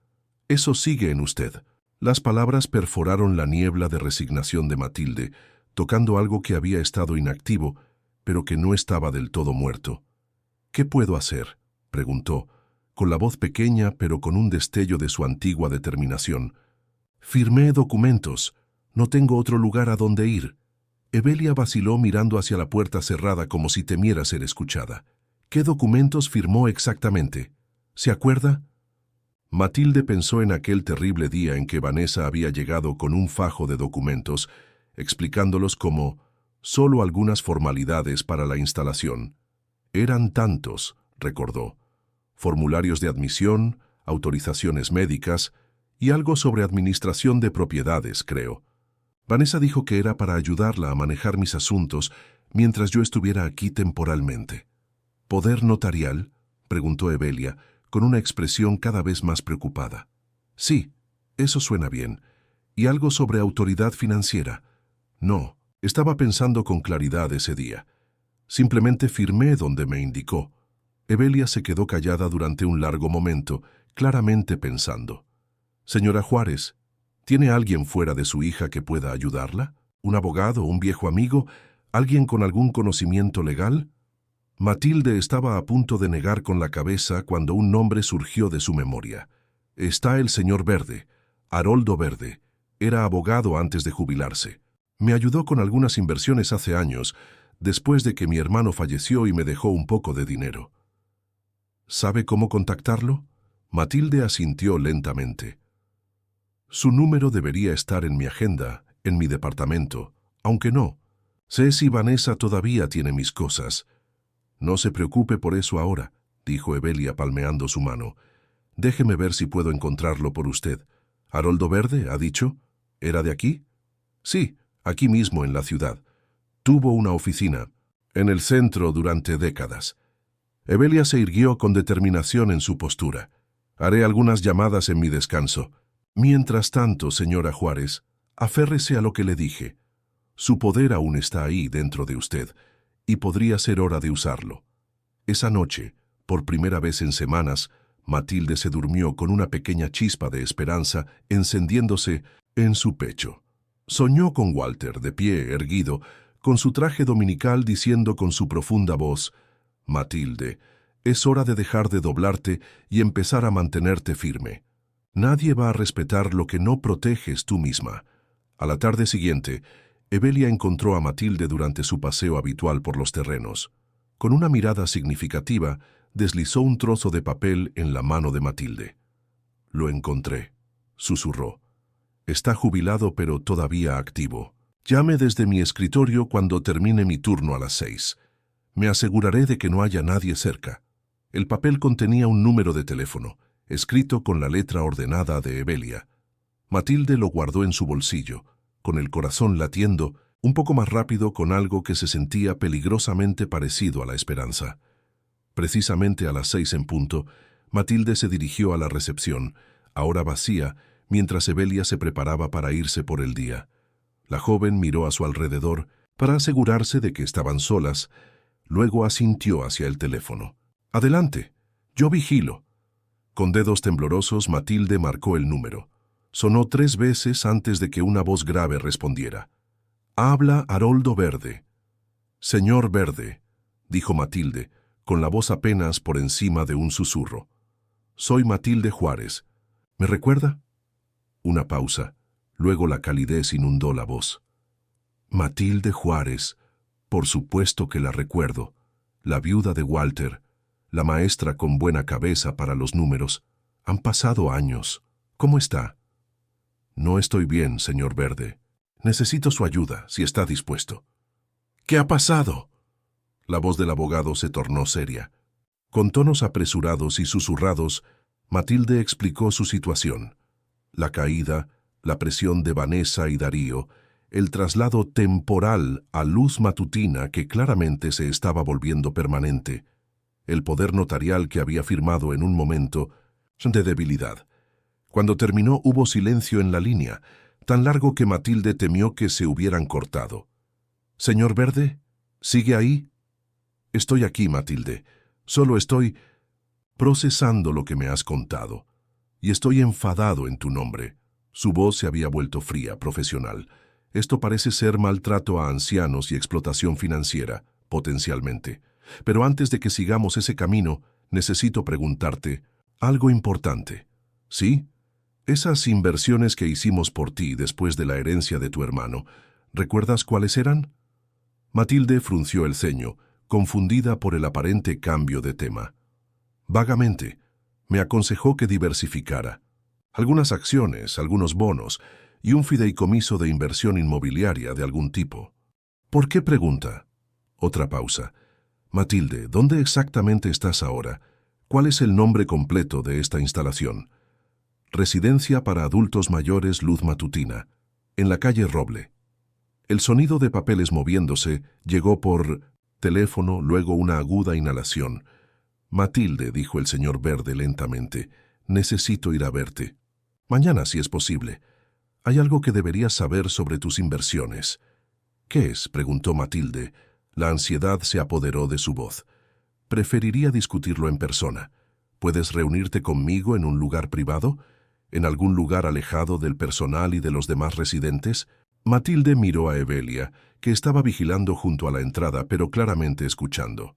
Eso sigue en usted». Las palabras perforaron la niebla de resignación de Matilde, tocando algo que había estado inactivo, pero que no estaba del todo muerto. «¿Qué puedo hacer?», preguntó, con la voz pequeña pero con un destello de su antigua determinación. «Firmé documentos. No tengo otro lugar a donde ir. Evelia vaciló mirando hacia la puerta cerrada como si temiera ser escuchada. ¿Qué documentos firmó exactamente? ¿Se acuerda? Matilde pensó en aquel terrible día en que Vanessa había llegado con un fajo de documentos, explicándolos como solo algunas formalidades para la instalación. Eran tantos, recordó. Formularios de admisión, autorizaciones médicas y algo sobre administración de propiedades, creo. Vanessa dijo que era para ayudarla a manejar mis asuntos mientras yo estuviera aquí temporalmente. ¿Poder notarial?, preguntó Evelia, con una expresión cada vez más preocupada. Sí, eso suena bien. ¿Y algo sobre autoridad financiera? No, estaba pensando con claridad ese día. Simplemente firmé donde me indicó. Evelia se quedó callada durante un largo momento, claramente pensando. Señora Juárez, ¿tiene alguien fuera de su hija que pueda ayudarla? ¿Un abogado, un viejo amigo, alguien con algún conocimiento legal? Matilde estaba a punto de negar con la cabeza cuando un nombre surgió de su memoria. Está el señor Verde, Haroldo Verde. Era abogado antes de jubilarse. Me ayudó con algunas inversiones hace años, después de que mi hermano falleció y me dejó un poco de dinero. ¿Sabe cómo contactarlo? Matilde asintió lentamente. Su número debería estar en mi agenda, en mi departamento, aunque no. Sé si Vanessa todavía tiene mis cosas. No se preocupe por eso ahora, dijo Evelia palmeando su mano. Déjeme ver si puedo encontrarlo por usted. ¿Haroldo Verde, ha dicho? ¿Era de aquí? Sí, aquí mismo en la ciudad. Tuvo una oficina en el centro durante décadas. Evelia se irguió con determinación en su postura. Haré algunas llamadas en mi descanso. Mientras tanto, señora Juárez, aférrese a lo que le dije. Su poder aún está ahí dentro de usted, y podría ser hora de usarlo. Esa noche, por primera vez en semanas, Matilde se durmió con una pequeña chispa de esperanza encendiéndose en su pecho. Soñó con Walter, de pie, erguido, con su traje dominical diciendo con su profunda voz, «Matilde, es hora de dejar de doblarte y empezar a mantenerte firme. Nadie va a respetar lo que no proteges tú misma». A la tarde siguiente, Evelia encontró a Matilde durante su paseo habitual por los terrenos. Con una mirada significativa, deslizó un trozo de papel en la mano de Matilde. «Lo encontré», susurró. «Está jubilado pero todavía activo. Llame desde mi escritorio cuando termine mi turno a las 6. Me aseguraré de que no haya nadie cerca». El papel contenía un número de teléfono, escrito con la letra ordenada de Evelia. Matilde lo guardó en su bolsillo, con el corazón latiendo, un poco más rápido con algo que se sentía peligrosamente parecido a la esperanza. Precisamente a las 6 en punto, Matilde se dirigió a la recepción, ahora vacía, mientras Evelia se preparaba para irse por el día. La joven miró a su alrededor para asegurarse de que estaban solas, luego asintió hacia el teléfono. «Adelante, yo vigilo». Con dedos temblorosos, Matilde marcó el número. Sonó 3 veces antes de que una voz grave respondiera. «Habla Haroldo Verde». «Señor Verde», dijo Matilde, con la voz apenas por encima de un susurro. «Soy Matilde Juárez. ¿Me recuerda?» Una pausa. Luego la calidez inundó la voz. «Matilde Juárez. Por supuesto que la recuerdo. La viuda de Walter. La maestra con buena cabeza para los números. Han pasado años. ¿Cómo está?» «No estoy bien, señor Verde. Necesito su ayuda, si está dispuesto». «¿Qué ha pasado?» La voz del abogado se tornó seria. Con tonos apresurados y susurrados, Matilde explicó su situación. La caída, la presión de Vanessa y Darío, el traslado temporal a luz matutina que claramente se estaba volviendo permanente, el poder notarial que había firmado en un momento de debilidad. Cuando terminó hubo silencio en la línea, tan largo que Matilde temió que se hubieran cortado. «Señor Verde, ¿sigue ahí?» «Estoy aquí, Matilde. Solo estoy procesando lo que me has contado. Y estoy enfadado en tu nombre». Su voz se había vuelto fría, profesional. «Esto parece ser maltrato a ancianos y explotación financiera, potencialmente. Pero antes de que sigamos ese camino, necesito preguntarte algo importante». «¿Sí? Esas inversiones que hicimos por ti después de la herencia de tu hermano, ¿recuerdas cuáles eran? Matilde frunció el ceño, confundida por el aparente cambio de tema. Vagamente, me aconsejó que diversificara. Algunas acciones, algunos bonos y un fideicomiso de inversión inmobiliaria de algún tipo. ¿Por qué pregunta? Otra pausa. Matilde, ¿dónde exactamente estás ahora? ¿Cuál es el nombre completo de esta instalación? Residencia para adultos mayores Luz Matutina, en la calle Roble. El sonido de papeles moviéndose llegó por teléfono, luego una aguda inhalación. Matilde, dijo el señor Verde lentamente, necesito ir a verte. Mañana, si es posible. Hay algo que deberías saber sobre tus inversiones. ¿Qué es?, preguntó Matilde. La ansiedad se apoderó de su voz. Preferiría discutirlo en persona. ¿Puedes reunirte conmigo en un lugar privado? ¿En algún lugar alejado del personal y de los demás residentes? Matilde miró a Evelia, que estaba vigilando junto a la entrada, pero claramente escuchando.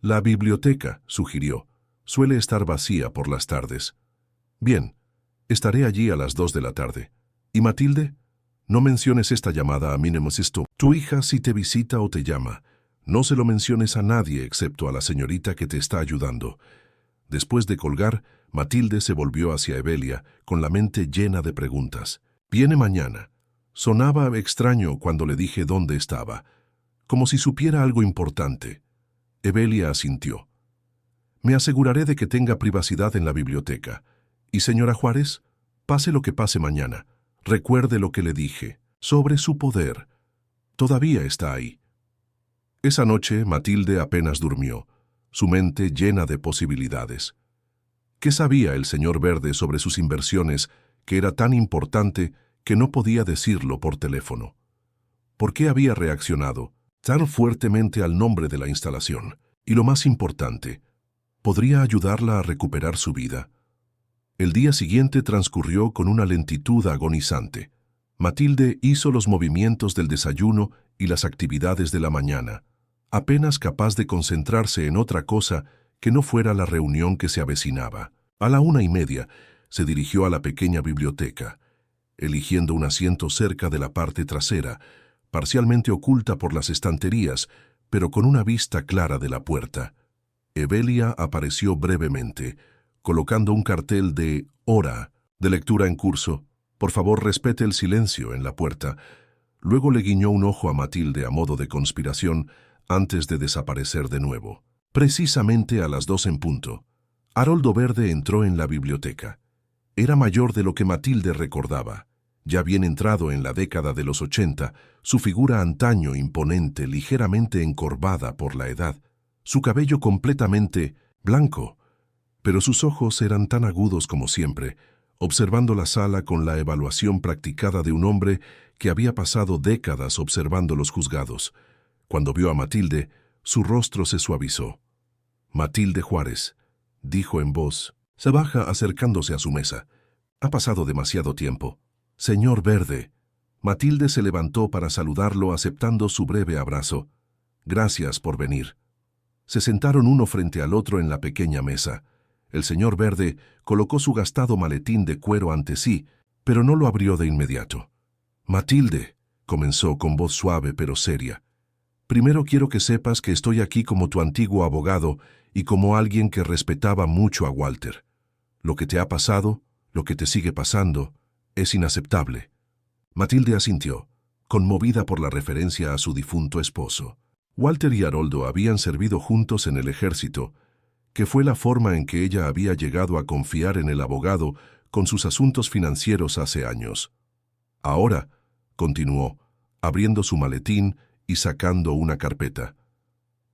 La biblioteca, sugirió. Suele estar vacía por las tardes. Bien, estaré allí a las 2 de la tarde. ¿Y Matilde? No menciones esta llamada a mí, esto. Tu hija si te visita o te llama. No se lo menciones a nadie excepto a la señorita que te está ayudando. Después de colgar, Matilde se volvió hacia Evelia, con la mente llena de preguntas. Viene mañana. Sonaba extraño cuando le dije dónde estaba, como si supiera algo importante. Evelia asintió. Me aseguraré de que tenga privacidad en la biblioteca. Y señora Juárez, pase lo que pase mañana, recuerde lo que le dije, sobre su poder. Todavía está ahí. Esa noche Matilde apenas durmió, su mente llena de posibilidades. ¿Qué sabía el señor Verde sobre sus inversiones que era tan importante que no podía decirlo por teléfono? ¿Por qué había reaccionado tan fuertemente al nombre de la instalación? Y lo más importante, ¿podría ayudarla a recuperar su vida? El día siguiente transcurrió con una lentitud agonizante. Matilde hizo los movimientos del desayuno y las actividades de la mañana, apenas capaz de concentrarse en otra cosa que no fuera la reunión que se avecinaba. A la 1:30 se dirigió a la pequeña biblioteca, eligiendo un asiento cerca de la parte trasera, parcialmente oculta por las estanterías, pero con una vista clara de la puerta. Evelia apareció brevemente, colocando un cartel de hora, de lectura en curso. Por favor, respete el silencio en la puerta. Luego le guiñó un ojo a Matilde a modo de conspiración antes de desaparecer de nuevo. Precisamente a las 2 en punto, Haroldo Verde entró en la biblioteca. Era mayor de lo que Matilde recordaba. Ya bien entrado en la década de los 80, su figura antaño imponente, ligeramente encorvada por la edad, su cabello completamente blanco, pero sus ojos eran tan agudos como siempre, observando la sala con la evaluación practicada de un hombre que había pasado décadas observando los juzgados. Cuando vio a Matilde, su rostro se suavizó. Matilde Juárez, dijo en voz baja acercándose a su mesa. Ha pasado demasiado tiempo. Señor Verde. Matilde se levantó para saludarlo aceptando su breve abrazo. Gracias por venir. Se sentaron uno frente al otro en la pequeña mesa. El señor Verde colocó su gastado maletín de cuero ante sí, pero no lo abrió de inmediato. Matilde, comenzó con voz suave pero seria. Primero quiero que sepas que estoy aquí como tu antiguo abogado y como alguien que respetaba mucho a Walter. Lo que te ha pasado, lo que te sigue pasando, es inaceptable. Matilde asintió, conmovida por la referencia a su difunto esposo. Walter y Haroldo habían servido juntos en el ejército, que fue la forma en que ella había llegado a confiar en el abogado con sus asuntos financieros hace años. Ahora, continuó, abriendo su maletín y sacando una carpeta.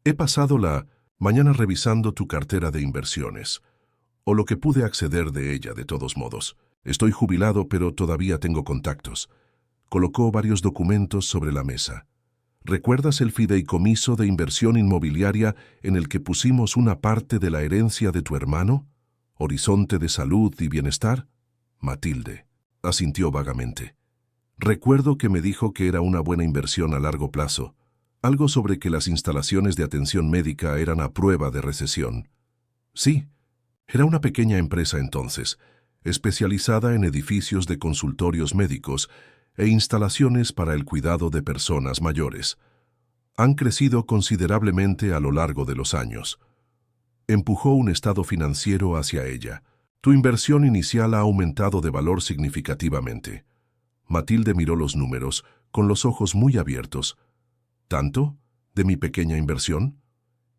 He pasado la mañana revisando tu cartera de inversiones, o lo que pude acceder de ella de todos modos. Estoy jubilado, pero todavía tengo contactos. Colocó varios documentos sobre la mesa. ¿Recuerdas el fideicomiso de inversión inmobiliaria en el que pusimos una parte de la herencia de tu hermano? ¿Horizonte de salud y bienestar? Matilde asintió vagamente. Recuerdo que me dijo que era una buena inversión a largo plazo, algo sobre que las instalaciones de atención médica eran a prueba de recesión. Sí, era una pequeña empresa entonces. especializada en edificios de consultorios médicos e instalaciones para el cuidado de personas mayores. Han crecido considerablemente a lo largo de los años. Empujó un estado financiero hacia ella. Tu inversión inicial ha aumentado de valor significativamente. Matilde miró los números, con los ojos muy abiertos. ¿Tanto? ¿De mi pequeña inversión?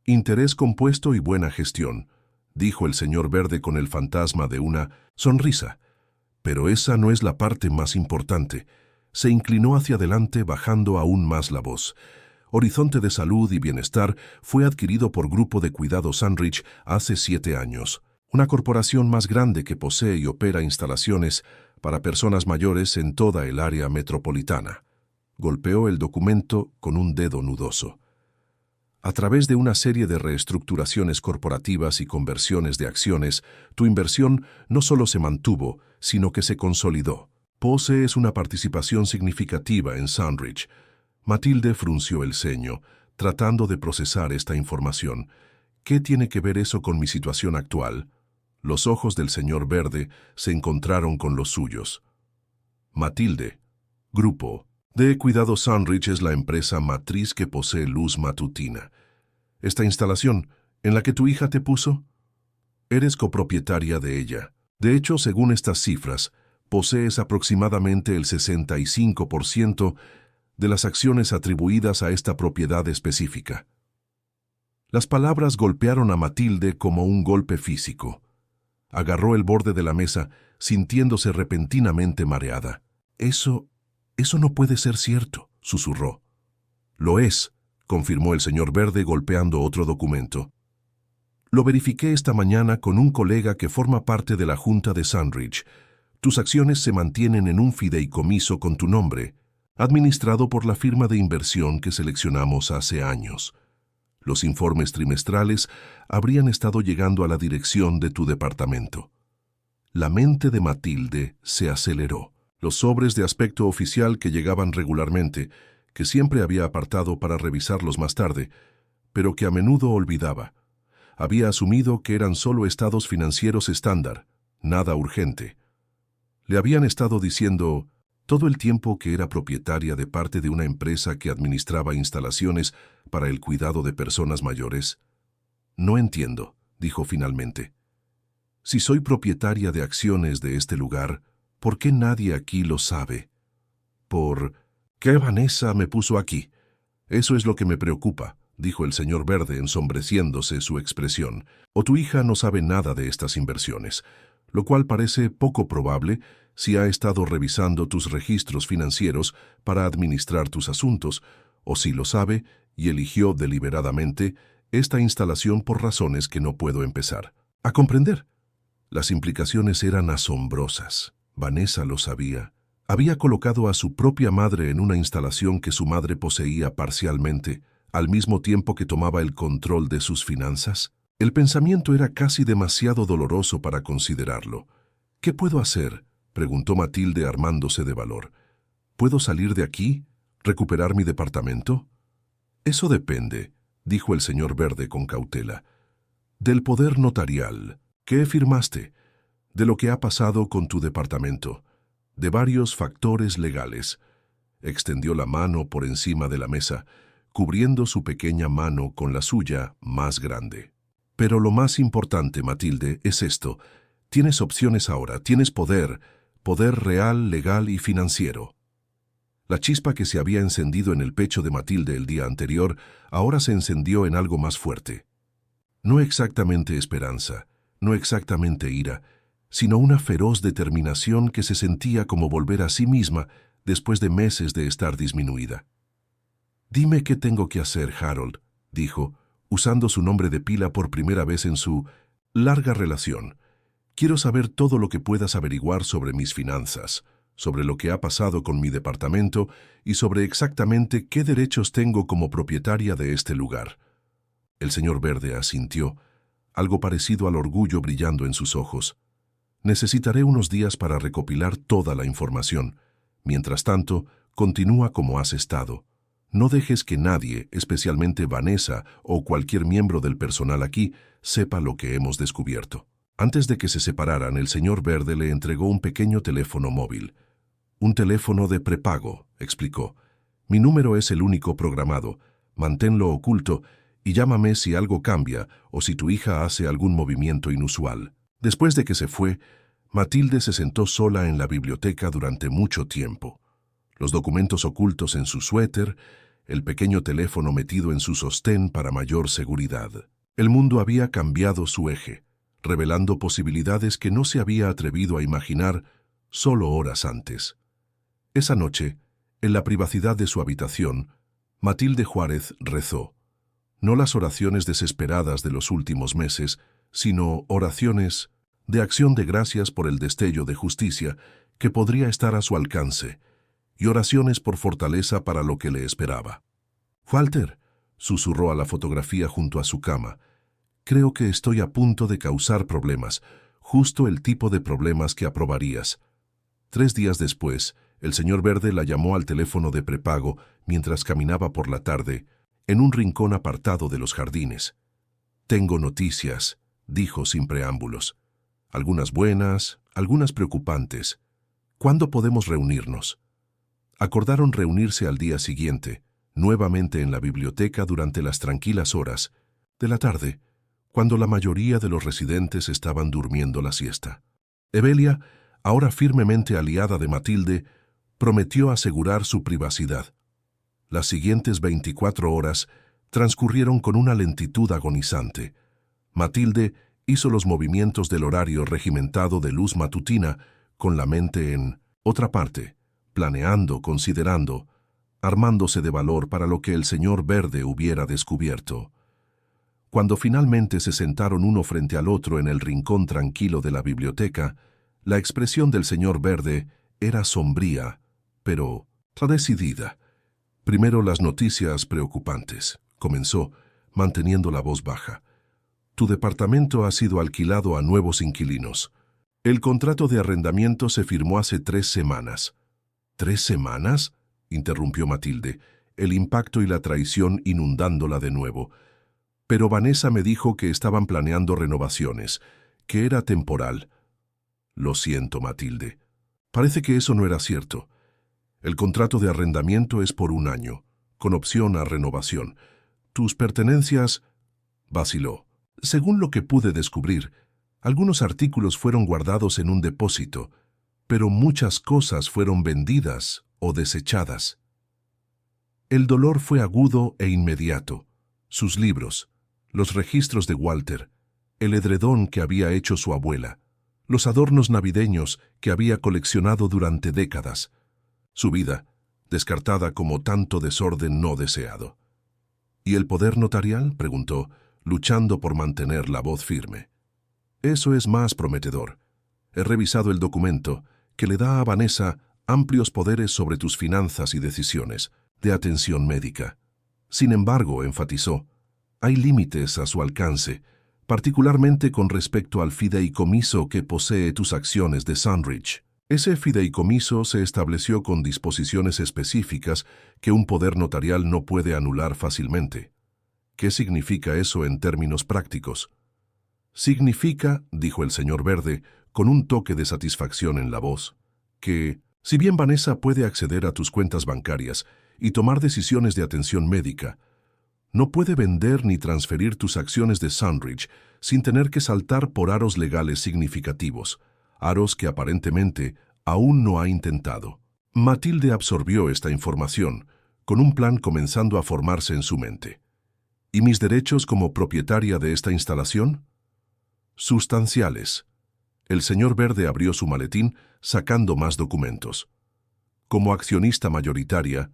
Interés compuesto y buena gestión, dijo el señor Verde con el fantasma de una sonrisa. Pero esa no es la parte más importante. Se inclinó hacia adelante, bajando aún más la voz. Horizonte de Salud y Bienestar fue adquirido por Grupo de Cuidado Sandridge hace 7 años, una corporación más grande que posee y opera instalaciones para personas mayores en toda el área metropolitana. Golpeó el documento con un dedo nudoso. A través de una serie de reestructuraciones corporativas y conversiones de acciones, tu inversión no solo se mantuvo, sino que se consolidó. Posees una participación significativa en Sandridge. Matilde frunció el ceño, tratando de procesar esta información. ¿Qué tiene que ver eso con mi situación actual? Los ojos del señor Verde se encontraron con los suyos. Matilde, Grupo de Cuidado Sandridge es la empresa matriz que posee Luz Matutina. Esta instalación, en la que tu hija te puso, eres copropietaria de ella. De hecho, según estas cifras, posees aproximadamente el 65% de las acciones atribuidas a esta propiedad específica. Las palabras golpearon a Matilde como un golpe físico. Agarró el borde de la mesa, sintiéndose repentinamente mareada. Eso no puede ser cierto, susurró. Lo es, confirmó el señor Verde golpeando otro documento. Lo verifiqué esta mañana con un colega que forma parte de la Junta de Sandridge. Tus acciones se mantienen en un fideicomiso con tu nombre, administrado por la firma de inversión que seleccionamos hace años. Los informes trimestrales habrían estado llegando a la dirección de tu departamento. La mente de Matilde se aceleró. Los sobres de aspecto oficial que llegaban regularmente, que siempre había apartado para revisarlos más tarde, pero que a menudo olvidaba. Había asumido que eran solo estados financieros estándar, nada urgente. Le habían estado diciendo todo el tiempo que era propietaria de parte de una empresa que administraba instalaciones para el cuidado de personas mayores. No entiendo, dijo finalmente. Si soy propietaria de acciones de este lugar, ¿por qué nadie aquí lo sabe? ¿Por qué Vanessa me puso aquí? Eso es lo que me preocupa, dijo el señor Verde ensombreciéndose su expresión. O tu hija no sabe nada de estas inversiones, lo cual parece poco probable si ha estado revisando tus registros financieros para administrar tus asuntos, o si lo sabe y eligió deliberadamente esta instalación por razones que no puedo empezar a comprender. Las implicaciones eran asombrosas. Vanessa lo sabía. Había colocado a su propia madre en una instalación que su madre poseía parcialmente, al mismo tiempo que tomaba el control de sus finanzas. El pensamiento era casi demasiado doloroso para considerarlo. ¿Qué puedo hacer?, preguntó Matilde armándose de valor. ¿Puedo salir de aquí? ¿Recuperar mi departamento? Eso depende, dijo el señor Verde con cautela. Del poder notarial. ¿Qué firmaste? De lo que ha pasado con tu departamento. De varios factores legales. Extendió la mano por encima de la mesa, cubriendo su pequeña mano con la suya más grande. Pero lo más importante, Matilde, es esto. Tienes opciones ahora, tienes poder real, legal y financiero. La chispa que se había encendido en el pecho de Matilde el día anterior ahora se encendió en algo más fuerte. No exactamente esperanza, no exactamente ira, sino una feroz determinación que se sentía como volver a sí misma después de meses de estar disminuida. «Dime qué tengo que hacer, Harold», dijo, usando su nombre de pila por primera vez en su larga relación. «Quiero saber todo lo que puedas averiguar sobre mis finanzas, sobre lo que ha pasado con mi departamento y sobre exactamente qué derechos tengo como propietaria de este lugar». El señor Verde asintió, algo parecido al orgullo brillando en sus ojos. «Necesitaré unos días para recopilar toda la información. Mientras tanto, continúa como has estado. No dejes que nadie, especialmente Vanessa o cualquier miembro del personal aquí, sepa lo que hemos descubierto». Antes de que se separaran, el señor Verde le entregó un pequeño teléfono móvil. Un teléfono de prepago, explicó. Mi número es el único programado. Manténlo oculto y llámame si algo cambia o si tu hija hace algún movimiento inusual. Después de que se fue, Matilde se sentó sola en la biblioteca durante mucho tiempo. Los documentos ocultos en su suéter, el pequeño teléfono metido en su sostén para mayor seguridad. El mundo había cambiado su eje, revelando posibilidades que no se había atrevido a imaginar solo horas antes. Esa noche, en la privacidad de su habitación, Matilde Juárez rezó. No las oraciones desesperadas de los últimos meses, sino oraciones de acción de gracias por el destello de justicia que podría estar a su alcance, y oraciones por fortaleza para lo que le esperaba. «Walter», susurró a la fotografía junto a su cama, «creo que estoy a punto de causar problemas, justo el tipo de problemas que aprobarías». 3 días después, el señor Verde la llamó al teléfono de prepago mientras caminaba por la tarde, en un rincón apartado de los jardines. «Tengo noticias», dijo sin preámbulos. «Algunas buenas, algunas preocupantes. ¿Cuándo podemos reunirnos?» Acordaron reunirse al día siguiente, nuevamente en la biblioteca durante las tranquilas horas de la tarde, cuando la mayoría de los residentes estaban durmiendo la siesta. Evelia, ahora firmemente aliada de Matilde, prometió asegurar su privacidad. Las siguientes 24 horas transcurrieron con una lentitud agonizante. Matilde hizo los movimientos del horario regimentado de luz matutina con la mente en otra parte, planeando, considerando, armándose de valor para lo que el señor Verde hubiera descubierto. Cuando finalmente se sentaron uno frente al otro en el rincón tranquilo de la biblioteca, la expresión del señor Verde era sombría, pero decidida. «Primero las noticias preocupantes», comenzó, manteniendo la voz baja. «Tu departamento ha sido alquilado a nuevos inquilinos. El contrato de arrendamiento se firmó hace 3 semanas». «¿3 semanas?» interrumpió Matilde, el impacto y la traición inundándola de nuevo. «Pero Vanessa me dijo que estaban planeando renovaciones, que era temporal». «Lo siento, Matilde. Parece que eso no era cierto. El contrato de arrendamiento es por 1 año, con opción a renovación. Tus pertenencias...» Vaciló. «Según lo que pude descubrir, algunos artículos fueron guardados en un depósito, pero muchas cosas fueron vendidas o desechadas». El dolor fue agudo e inmediato. Sus libros, los registros de Walter, el edredón que había hecho su abuela, los adornos navideños que había coleccionado durante décadas, su vida, descartada como tanto desorden no deseado. «¿Y el poder notarial?», preguntó, luchando por mantener la voz firme. «Eso es más prometedor. He revisado el documento que le da a Vanessa amplios poderes sobre tus finanzas y decisiones de atención médica. Sin embargo», enfatizó, «hay límites a su alcance, particularmente con respecto al fideicomiso que posee tus acciones de Sunridge. Ese fideicomiso se estableció con disposiciones específicas que un poder notarial no puede anular fácilmente». «¿Qué significa eso en términos prácticos?» «Significa», dijo el señor Verde, con un toque de satisfacción en la voz, «que, si bien Vanessa puede acceder a tus cuentas bancarias y tomar decisiones de atención médica, no puede vender ni transferir tus acciones de Sunridge sin tener que saltar por aros legales significativos, aros que aparentemente aún no ha intentado». Matilde absorbió esta información, con un plan comenzando a formarse en su mente. «¿Y mis derechos como propietaria de esta instalación?» «Sustanciales». El señor Verde abrió su maletín, sacando más documentos. «Como accionista mayoritaria,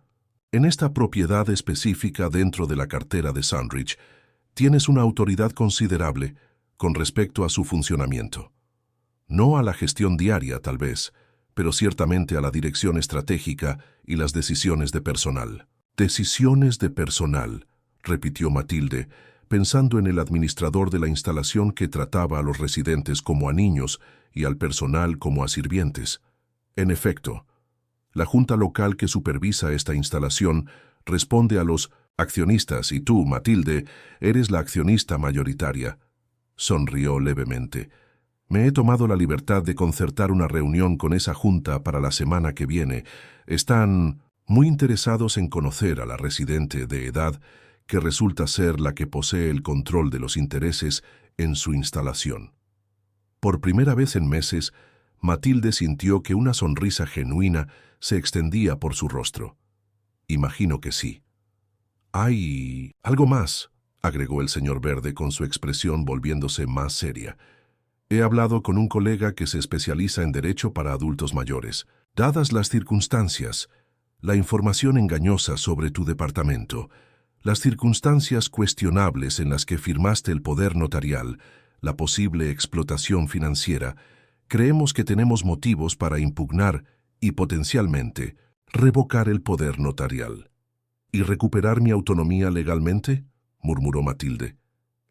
en esta propiedad específica dentro de la cartera de Sunridge, tienes una autoridad considerable con respecto a su funcionamiento. No a la gestión diaria, tal vez, pero ciertamente a la dirección estratégica y las decisiones de personal». «Decisiones de personal», repitió Matilde, pensando en el administrador de la instalación que trataba a los residentes como a niños y al personal como a sirvientes. En efecto, la junta local que supervisa esta instalación responde a los accionistas y tú, Matilde, eres la accionista mayoritaria. Sonrió levemente. Me he tomado la libertad de concertar una reunión con esa junta para la semana que viene. Están muy interesados en conocer a la residente de edad que resulta ser la que posee el control de los intereses en su instalación. Por primera vez en meses, Matilde sintió que una sonrisa genuina se extendía por su rostro. Imagino que sí. «Hay algo más», agregó el señor Verde con su expresión volviéndose más seria. «He hablado con un colega que se especializa en derecho para adultos mayores. Dadas las circunstancias, la información engañosa sobre tu departamento, las circunstancias cuestionables en las que firmaste el poder notarial, la posible explotación financiera, creemos que tenemos motivos para impugnar y, potencialmente, revocar el poder notarial». «¿Y recuperar mi autonomía legalmente?», murmuró Matilde.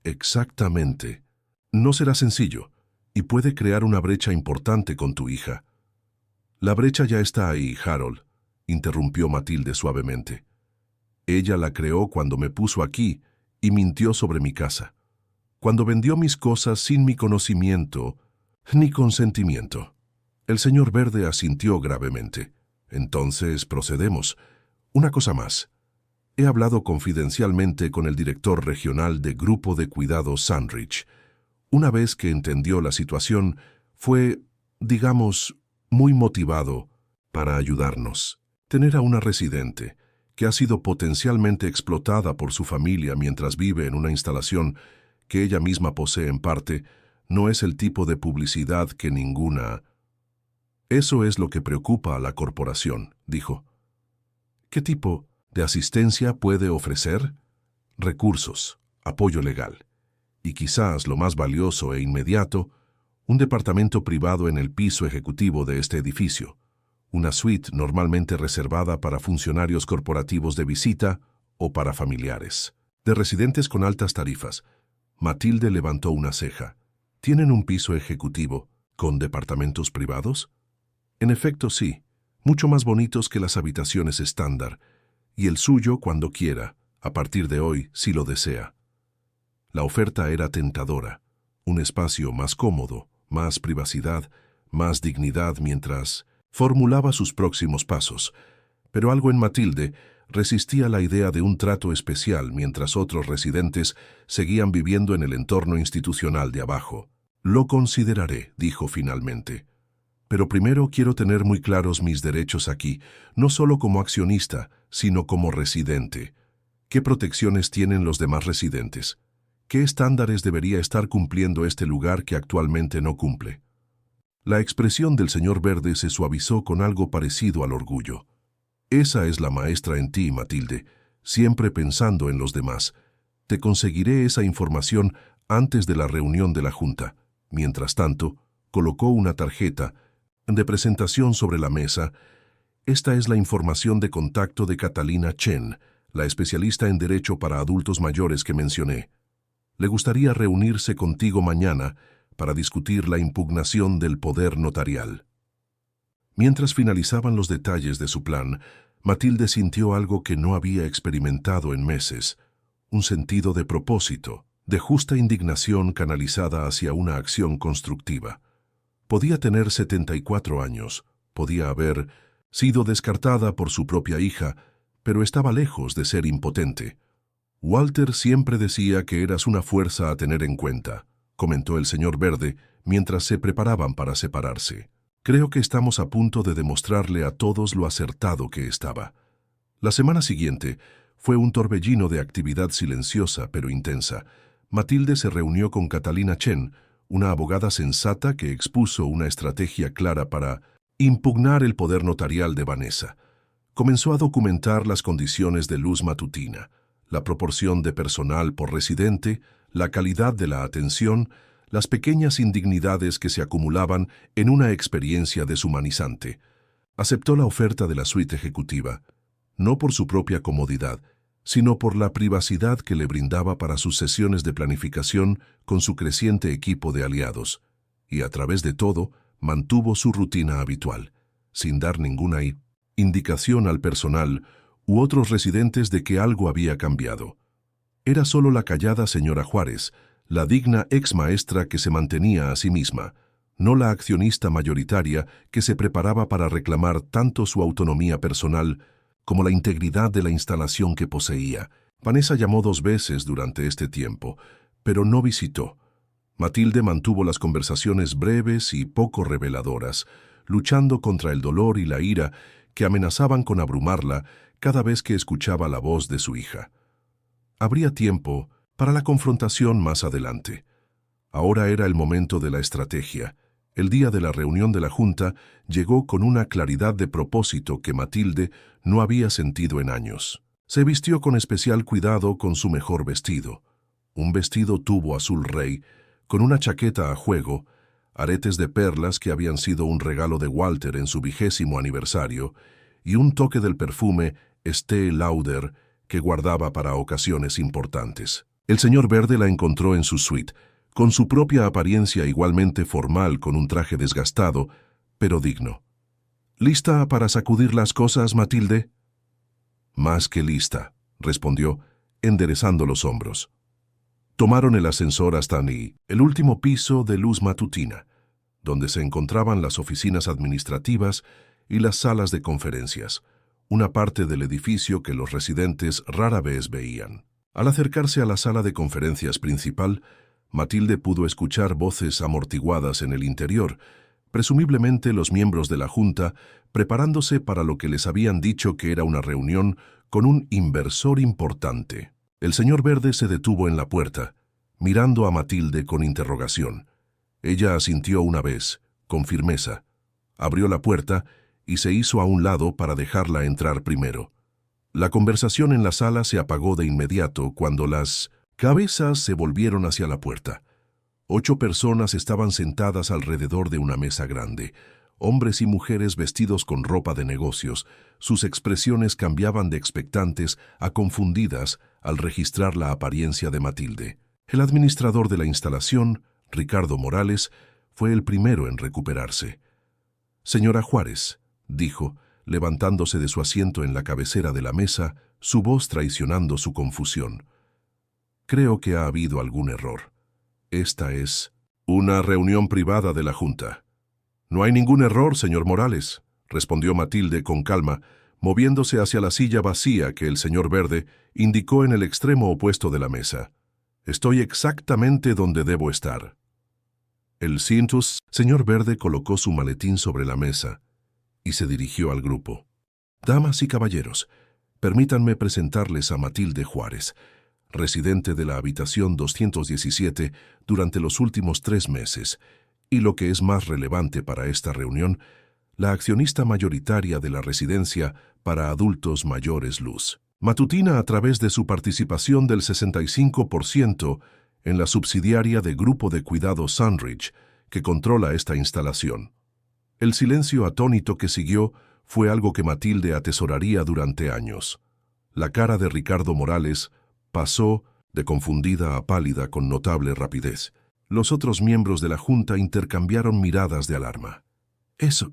«Exactamente. No será sencillo, y puede crear una brecha importante con tu hija». «La brecha ya está ahí, Harold», interrumpió Matilde suavemente. «Ella la creó cuando me puso aquí y mintió sobre mi casa. Cuando vendió mis cosas sin mi conocimiento ni consentimiento». El señor Verde asintió gravemente. «Entonces procedemos. Una cosa más. He hablado confidencialmente con el director regional de Grupo de Cuidados Sandridge. Una vez que entendió la situación, fue, digamos, muy motivado para ayudarnos. Tener a una residente que ha sido potencialmente explotada por su familia mientras vive en una instalación que ella misma posee en parte, no es el tipo de publicidad que ninguna... «Eso es lo que preocupa a la corporación», dijo. «¿Qué tipo de asistencia puede ofrecer?» «Recursos, apoyo legal. Y quizás lo más valioso e inmediato, un departamento privado en el piso ejecutivo de este edificio, una suite normalmente reservada para funcionarios corporativos de visita o para familiares. De residentes con altas tarifas». Matilde levantó una ceja. «¿Tienen un piso ejecutivo con departamentos privados?» «En efecto, sí, mucho más bonitos que las habitaciones estándar, y el suyo cuando quiera, a partir de hoy, si lo desea». La oferta era tentadora, un espacio más cómodo, más privacidad, más dignidad mientras formulaba sus próximos pasos, pero algo en Matilde resistía la idea de un trato especial mientras otros residentes seguían viviendo en el entorno institucional de abajo. «Lo consideraré», dijo finalmente. «Pero primero quiero tener muy claros mis derechos aquí, no solo como accionista, sino como residente. ¿Qué protecciones tienen los demás residentes? ¿Qué estándares debería estar cumpliendo este lugar que actualmente no cumple?» La expresión del señor Verde se suavizó con algo parecido al orgullo. «Esa es la maestra en ti, Matilde, siempre pensando en los demás. Te conseguiré esa información antes de la reunión de la Junta». Mientras tanto, colocó una tarjeta de presentación sobre la mesa. «Esta es la información de contacto de Catalina Chen, la especialista en derecho para adultos mayores que mencioné. Le gustaría reunirse contigo mañana para discutir la impugnación del poder notarial». Mientras finalizaban los detalles de su plan, Matilde sintió algo que no había experimentado en meses, un sentido de propósito, de justa indignación canalizada hacia una acción constructiva. Podía tener 74 años, podía haber sido descartada por su propia hija, pero estaba lejos de ser impotente. «Walter siempre decía que eras una fuerza a tener en cuenta», comentó el señor Verde mientras se preparaban para separarse. «Creo que estamos a punto de demostrarle a todos lo acertado que estaba». La semana siguiente fue un torbellino de actividad silenciosa pero intensa. Matilde se reunió con Catalina Chen, una abogada sensata que expuso una estrategia clara para impugnar el poder notarial de Vanessa. Comenzó a documentar las condiciones de luz matutina, la proporción de personal por residente, la calidad de la atención, las pequeñas indignidades que se acumulaban en una experiencia deshumanizante. Aceptó la oferta de la suite ejecutiva, no por su propia comodidad, sino por la privacidad que le brindaba para sus sesiones de planificación con su creciente equipo de aliados, y a través de todo mantuvo su rutina habitual, sin dar ninguna indicación al personal u otros residentes de que algo había cambiado. Era solo la callada señora Juárez, la digna ex maestra que se mantenía a sí misma, no la accionista mayoritaria que se preparaba para reclamar tanto su autonomía personal como la integridad de la instalación que poseía. Vanessa llamó 2 veces durante este tiempo, pero no visitó. Matilde mantuvo las conversaciones breves y poco reveladoras, luchando contra el dolor y la ira que amenazaban con abrumarla cada vez que escuchaba la voz de su hija. Habría tiempo para la confrontación más adelante. Ahora era el momento de la estrategia. El día de la reunión de la Junta llegó con una claridad de propósito que Matilde no había sentido en años. Se vistió con especial cuidado con su mejor vestido, un vestido tubo azul rey, con una chaqueta a juego, aretes de perlas que habían sido un regalo de Walter en su 20º aniversario, y un toque del perfume Estée Lauder que guardaba para ocasiones importantes. El señor Verde la encontró en su suite, con su propia apariencia igualmente formal con un traje desgastado, pero digno. ¿Lista para sacudir las cosas, Matilde? Más que lista, respondió, enderezando los hombros. Tomaron el ascensor hasta el último piso de luz matutina, donde se encontraban las oficinas administrativas y las salas de conferencias, una parte del edificio que los residentes rara vez veían. Al acercarse a la sala de conferencias principal, Matilde pudo escuchar voces amortiguadas en el interior, presumiblemente los miembros de la Junta preparándose para lo que les habían dicho que era una reunión con un inversor importante. El señor Verde se detuvo en la puerta, mirando a Matilde con interrogación. Ella asintió una vez, con firmeza. Abrió la puerta y se hizo a un lado para dejarla entrar primero. La conversación en la sala se apagó de inmediato cuando las cabezas se volvieron hacia la puerta. 8 personas estaban sentadas alrededor de una mesa grande, hombres y mujeres vestidos con ropa de negocios. Sus expresiones cambiaban de expectantes a confundidas al registrar la apariencia de Matilde. El administrador de la instalación, Ricardo Morales, fue el primero en recuperarse. «Señora Juárez», dijo, levantándose de su asiento en la cabecera de la mesa, su voz traicionando su confusión. «Creo que ha habido algún error. Esta es una reunión privada de la Junta». «No hay ningún error, señor Morales», respondió Matilde con calma, moviéndose hacia la silla vacía que el señor Verde indicó en el extremo opuesto de la mesa. «Estoy exactamente donde debo estar». El señor Verde colocó su maletín sobre la mesa y se dirigió al grupo. «Damas y caballeros, permítanme presentarles a Matilde Juárez, residente de la habitación 217 durante los últimos 3 meses, y lo que es más relevante para esta reunión, la accionista mayoritaria de la residencia para adultos mayores Luz Matutina a través de su participación del 65% en la subsidiaria de Grupo de Cuidado Sunridge, que controla esta instalación». El silencio atónito que siguió fue algo que Matilde atesoraría durante años. La cara de Ricardo Morales pasó de confundida a pálida con notable rapidez. Los otros miembros de la Junta intercambiaron miradas de alarma. Eso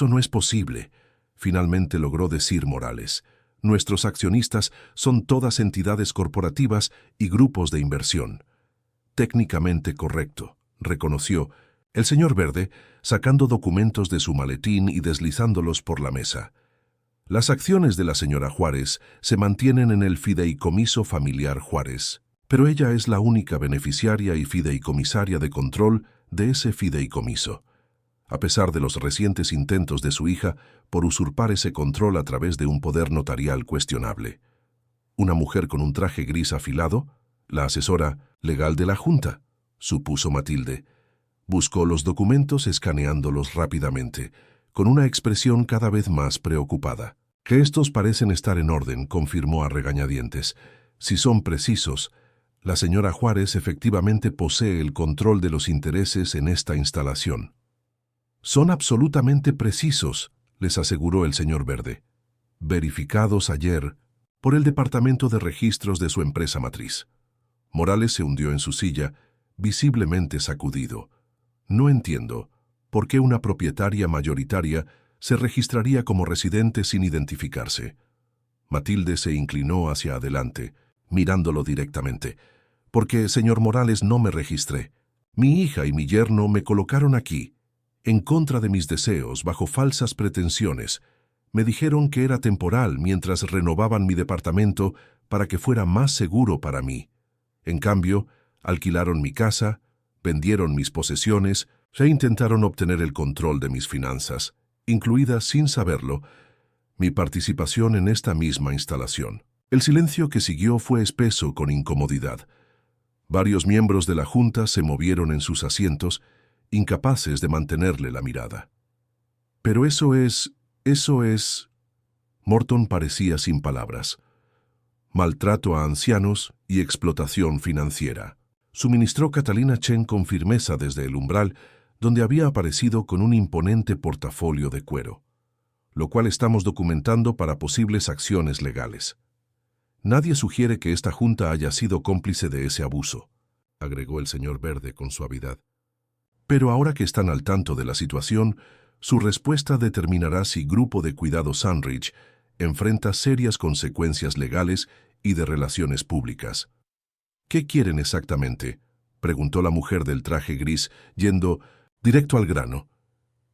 no es posible», finalmente logró decir Morales. «Nuestros accionistas son todas entidades corporativas y grupos de inversión». «Técnicamente correcto», reconoció el señor Verde, sacando documentos de su maletín y deslizándolos por la mesa. «Las acciones de la señora Juárez se mantienen en el fideicomiso familiar Juárez, pero ella es la única beneficiaria y fideicomisaria de control de ese fideicomiso, a pesar de los recientes intentos de su hija por usurpar ese control a través de un poder notarial cuestionable». «Una mujer con un traje gris afilado, la asesora legal de la Junta», supuso Matilde. Buscó los documentos escaneándolos rápidamente, con una expresión cada vez más preocupada. «Que estos parecen estar en orden», confirmó a regañadientes. «Si son precisos, la señora Juárez efectivamente posee el control de los intereses en esta instalación». «Son absolutamente precisos», les aseguró el señor Verde. «Verificados ayer por el departamento de registros de su empresa matriz». Morales se hundió en su silla, visiblemente sacudido. «No entiendo por qué una propietaria mayoritaria se registraría como residente sin identificarse». Matilde se inclinó hacia adelante, mirándolo directamente. «Porque, señor Morales, no me registré. Mi hija y mi yerno me colocaron aquí, en contra de mis deseos, bajo falsas pretensiones. Me dijeron que era temporal mientras renovaban mi departamento para que fuera más seguro para mí. En cambio, alquilaron mi casa, vendieron mis posesiones e intentaron obtener el control de mis finanzas, incluida, sin saberlo, mi participación en esta misma instalación. El silencio que siguió fue espeso con incomodidad. Varios miembros de la Junta se movieron en sus asientos, incapaces de mantenerle la mirada. Pero eso es... Morton parecía sin palabras. Maltrato a ancianos y explotación financiera, suministró Catalina Chen con firmeza desde el umbral, donde había aparecido con un imponente portafolio de cuero, lo cual estamos documentando para posibles acciones legales. Nadie sugiere que esta junta haya sido cómplice de ese abuso, agregó el señor Verde con suavidad. Pero ahora que están al tanto de la situación, su respuesta determinará si Grupo de Cuidado Sandridge enfrenta serias consecuencias legales y de relaciones públicas. ¿Qué quieren exactamente?, preguntó la mujer del traje gris, yendo directo al grano.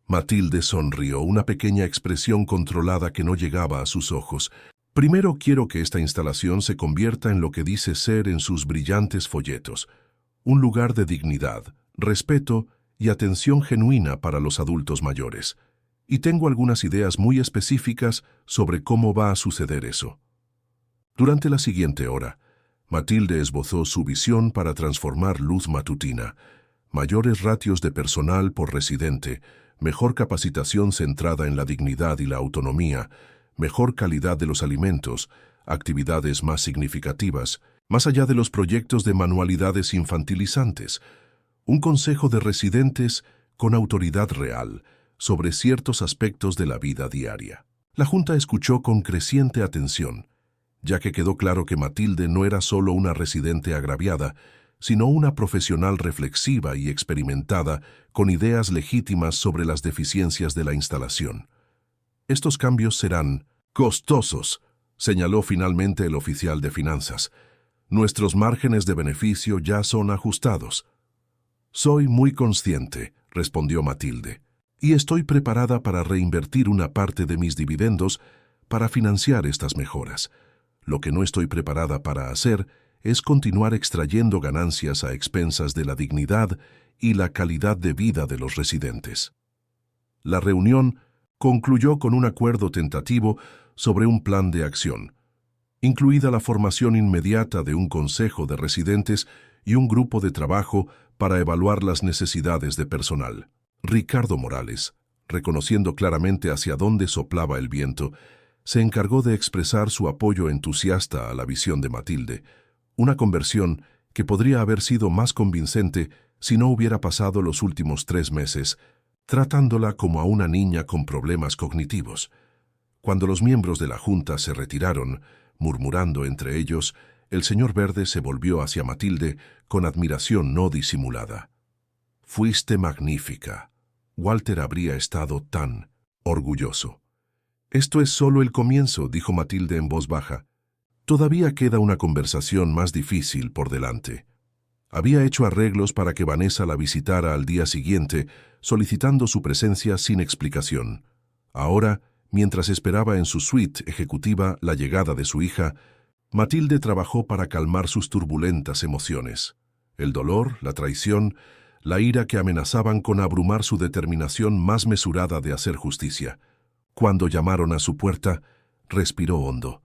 Matilde sonrió, una pequeña expresión controlada que no llegaba a sus ojos. Primero quiero que esta instalación se convierta en lo que dice ser en sus brillantes folletos, un lugar de dignidad, respeto y atención genuina para los adultos mayores. Y tengo algunas ideas muy específicas sobre cómo va a suceder eso. Durante la siguiente hora, Matilde esbozó su visión para transformar Luz Matutina: mayores ratios de personal por residente, mejor capacitación centrada en la dignidad y la autonomía, mejor calidad de los alimentos, actividades más significativas, más allá de los proyectos de manualidades infantilizantes, un consejo de residentes con autoridad real sobre ciertos aspectos de la vida diaria. La Junta escuchó con creciente atención, ya que quedó claro que Matilde no era solo una residente agraviada, sino una profesional reflexiva y experimentada con ideas legítimas sobre las deficiencias de la instalación. Estos cambios serán costosos, señaló finalmente el oficial de finanzas. Nuestros márgenes de beneficio ya son ajustados. Soy muy consciente, respondió Matilde, y estoy preparada para reinvertir una parte de mis dividendos para financiar estas mejoras. Lo que no estoy preparada para hacer es continuar extrayendo ganancias a expensas de la dignidad y la calidad de vida de los residentes. La reunión concluyó con un acuerdo tentativo sobre un plan de acción, incluida la formación inmediata de un consejo de residentes y un grupo de trabajo para evaluar las necesidades de personal. Ricardo Morales, reconociendo claramente hacia dónde soplaba el viento, se encargó de expresar su apoyo entusiasta a la visión de Matilde, una conversión que podría haber sido más convincente si no hubiera pasado los últimos 3 meses, tratándola como a una niña con problemas cognitivos. Cuando los miembros de la Junta se retiraron, murmurando entre ellos, el señor Verde se volvió hacia Matilde con admiración no disimulada. «Fuiste magnífica. Walter habría estado tan orgulloso». «Esto es solo el comienzo», dijo Matilde en voz baja. «Todavía queda una conversación más difícil por delante». Había hecho arreglos para que Vanessa la visitara al día siguiente, solicitando su presencia sin explicación. Ahora, mientras esperaba en su suite ejecutiva la llegada de su hija, Matilde trabajó para calmar sus turbulentas emociones. El dolor, la traición, la ira que amenazaban con abrumar su determinación más mesurada de hacer justicia. Cuando llamaron a su puerta, respiró hondo,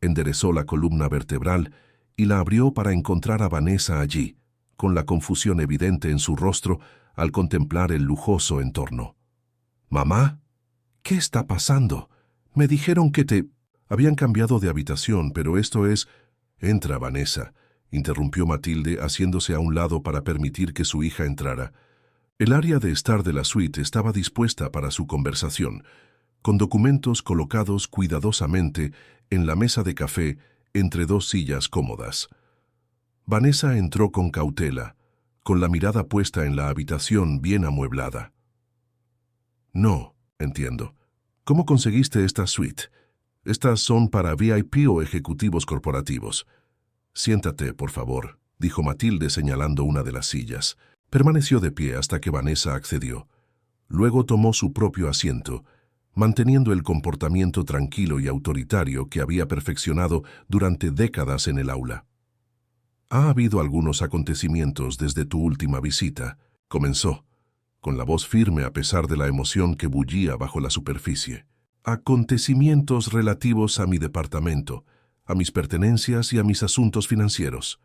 enderezó la columna vertebral y la abrió para encontrar a Vanessa allí, con la confusión evidente en su rostro al contemplar el lujoso entorno. «¿Mamá? ¿Qué está pasando? Me dijeron que te...» Habían cambiado de habitación, pero esto es... «Entra, Vanessa», interrumpió Matilde, haciéndose a un lado para permitir que su hija entrara. El área de estar de la suite estaba dispuesta para su conversación, con documentos colocados cuidadosamente en la mesa de café entre 2 sillas cómodas. Vanessa entró con cautela, con la mirada puesta en la habitación bien amueblada. «No, entiendo. ¿Cómo conseguiste esta suite? Estas son para VIP o ejecutivos corporativos». «Siéntate, por favor», dijo Matilde señalando una de las sillas. Permaneció de pie hasta que Vanessa accedió. Luego tomó su propio asiento, manteniendo el comportamiento tranquilo y autoritario que había perfeccionado durante décadas en el aula. «Ha habido algunos acontecimientos desde tu última visita», comenzó, con la voz firme a pesar de la emoción que bullía bajo la superficie. «Acontecimientos relativos a mi departamento, a mis pertenencias y a mis asuntos financieros».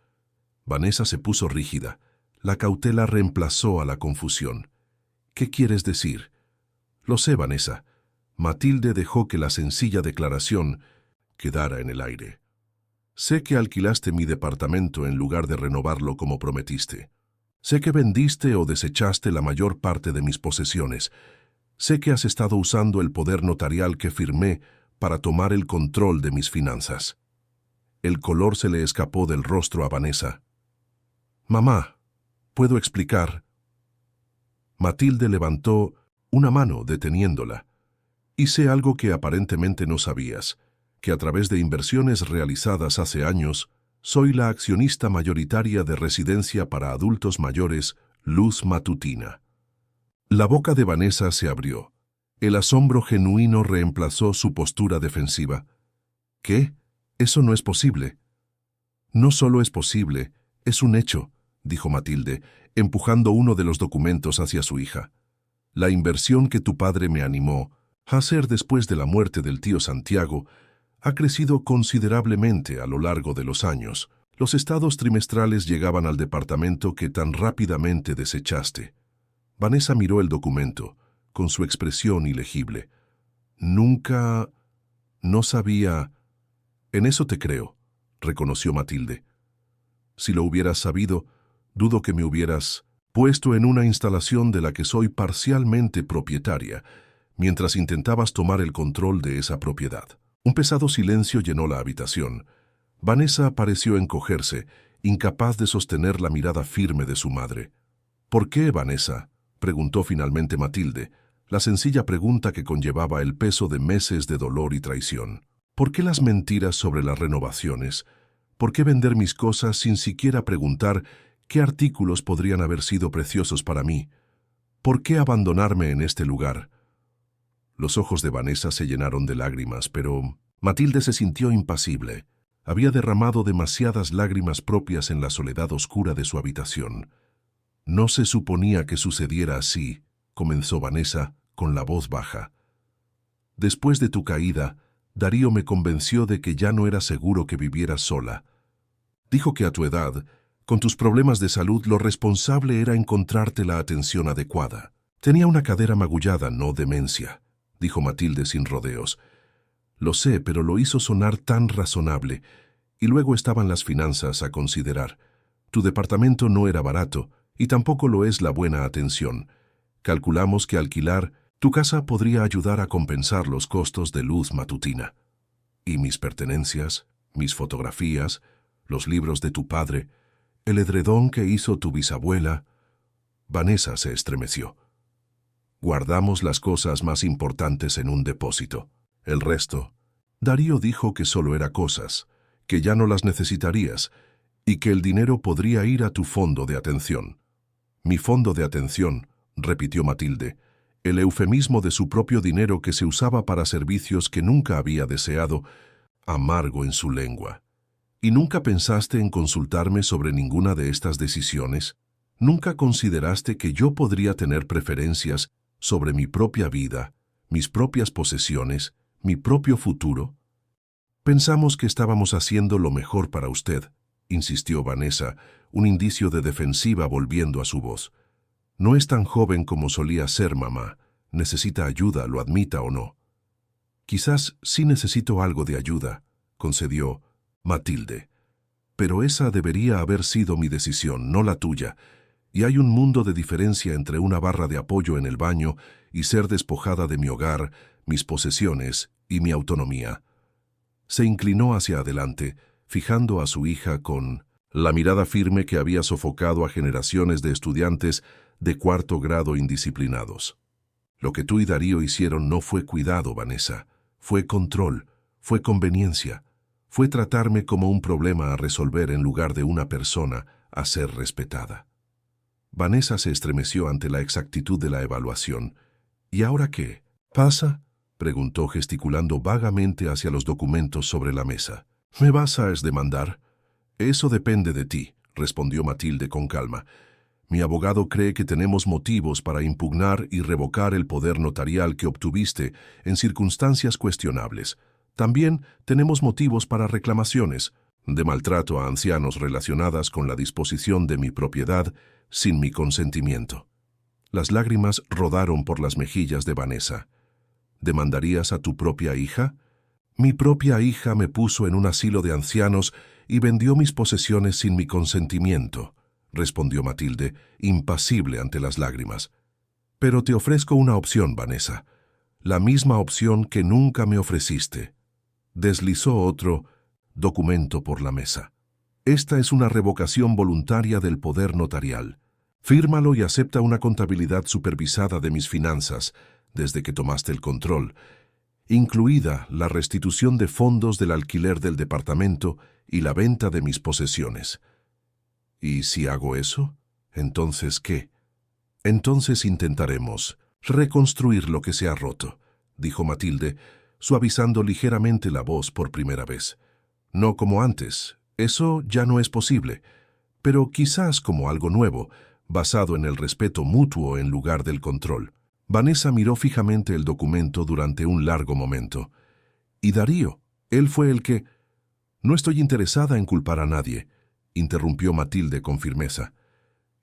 Vanessa se puso rígida. La cautela reemplazó a la confusión. «¿Qué quieres decir?» «Lo sé, Vanessa». Matilde dejó que la sencilla declaración quedara en el aire. «Sé que alquilaste mi departamento en lugar de renovarlo como prometiste. Sé que vendiste o desechaste la mayor parte de mis posesiones. Sé que has estado usando el poder notarial que firmé para tomar el control de mis finanzas». El color se le escapó del rostro a Vanessa. «Mamá, ¿puedo explicar?» Matilde levantó una mano deteniéndola. «Hice algo que aparentemente no sabías, que a través de inversiones realizadas hace años, soy la accionista mayoritaria de Residencia para Adultos Mayores Luz Matutina». La boca de Vanessa se abrió. El asombro genuino reemplazó su postura defensiva. «¿Qué? Eso no es posible». «No solo es posible, es un hecho», dijo Matilde, empujando uno de los documentos hacia su hija. «La inversión que tu padre me animó a hacer después de la muerte del tío Santiago ha crecido considerablemente a lo largo de los años. Los estados trimestrales llegaban al departamento que tan rápidamente desechaste». Vanessa miró el documento, con su expresión ilegible. «Nunca... no sabía...» «En eso te creo», reconoció Matilde. «Si lo hubieras sabido, dudo que me hubieras puesto en una instalación de la que soy parcialmente propietaria, mientras intentabas tomar el control de esa propiedad». Un pesado silencio llenó la habitación. Vanessa pareció encogerse, incapaz de sostener la mirada firme de su madre. «¿Por qué, Vanessa?», preguntó finalmente Matilde, la sencilla pregunta que conllevaba el peso de meses de dolor y traición. «¿Por qué las mentiras sobre las renovaciones? ¿Por qué vender mis cosas sin siquiera preguntar qué artículos podrían haber sido preciosos para mí? ¿Por qué abandonarme en este lugar?». Los ojos de Vanessa se llenaron de lágrimas, pero Matilde se sintió impasible. Había derramado demasiadas lágrimas propias en la soledad oscura de su habitación. «No se suponía que sucediera así», comenzó Vanessa con la voz baja. «Después de tu caída, Darío me convenció de que ya no era seguro que vivieras sola. Dijo que a tu edad, con tus problemas de salud, lo responsable era encontrarte la atención adecuada. Tenía una cadera magullada, no demencia», dijo Matilde sin rodeos. «Lo sé, pero lo hizo sonar tan razonable. Y luego estaban las finanzas a considerar. Tu departamento no era barato, y tampoco lo es la buena atención. Calculamos que alquilar tu casa podría ayudar a compensar los costos de Luz Matutina. Y mis pertenencias, mis fotografías, los libros de tu padre, el edredón que hizo tu bisabuela». Vanessa se estremeció. «Guardamos las cosas más importantes en un depósito. El resto...». Darío dijo que solo era cosas, que ya no las necesitarías, y que el dinero podría ir a tu fondo de atención. «Mi fondo de atención», repitió Matilde, el eufemismo de su propio dinero que se usaba para servicios que nunca había deseado, amargo en su lengua. «¿Y nunca pensaste en consultarme sobre ninguna de estas decisiones? ¿Nunca consideraste que yo podría tener preferencias sobre mi propia vida, mis propias posesiones, mi propio futuro?» «Pensamos que estábamos haciendo lo mejor para usted», insistió Vanessa, un indicio de defensiva volviendo a su voz. «No es tan joven como solía ser, mamá. Necesita ayuda, lo admita o no». «Quizás sí necesito algo de ayuda», concedió Matilde. «Pero esa debería haber sido mi decisión, no la tuya. Y hay un mundo de diferencia entre una barra de apoyo en el baño y ser despojada de mi hogar, mis posesiones y mi autonomía». Se inclinó hacia adelante, fijando a su hija con la mirada firme que había sofocado a generaciones de estudiantes de cuarto grado indisciplinados. «Lo que tú y Darío hicieron no fue cuidado, Vanessa. Fue control, fue conveniencia. Fue tratarme como un problema a resolver en lugar de una persona a ser respetada». Vanessa se estremeció ante la exactitud de la evaluación, ¿Y ahora qué? ¿Pasa? Preguntó gesticulando vagamente hacia los documentos sobre la mesa. ¿Me vas a demandar? Eso depende de ti, respondió Matilde con calma. Mi abogado cree que tenemos motivos para impugnar y revocar el poder notarial que obtuviste en circunstancias cuestionables. También tenemos motivos para reclamaciones de maltrato a ancianos relacionadas con la disposición de mi propiedad sin mi consentimiento. Las lágrimas rodaron por las mejillas de Vanessa. ¿Demandarías a tu propia hija? Mi propia hija me puso en un asilo de ancianos y vendió mis posesiones sin mi consentimiento, respondió Matilde, impasible ante las lágrimas. Pero te ofrezco una opción, Vanessa, la misma opción que nunca me ofreciste. Deslizó otro documento por la mesa. Esta es una revocación voluntaria del poder notarial. Fírmalo y acepta una contabilidad supervisada de mis finanzas desde que tomaste el control, incluida la restitución de fondos del alquiler del departamento y la venta de mis posesiones. ¿Y si hago eso? ¿Entonces qué? Entonces intentaremos reconstruir lo que se ha roto, dijo Matilde, suavizando ligeramente la voz por primera vez. No como antes, eso ya no es posible, pero quizás como algo nuevo, basado en el respeto mutuo en lugar del control. Vanessa miró fijamente el documento durante un largo momento. ¿Y Darío? Él fue el que... No estoy interesada en culpar a nadie, interrumpió Matilde con firmeza.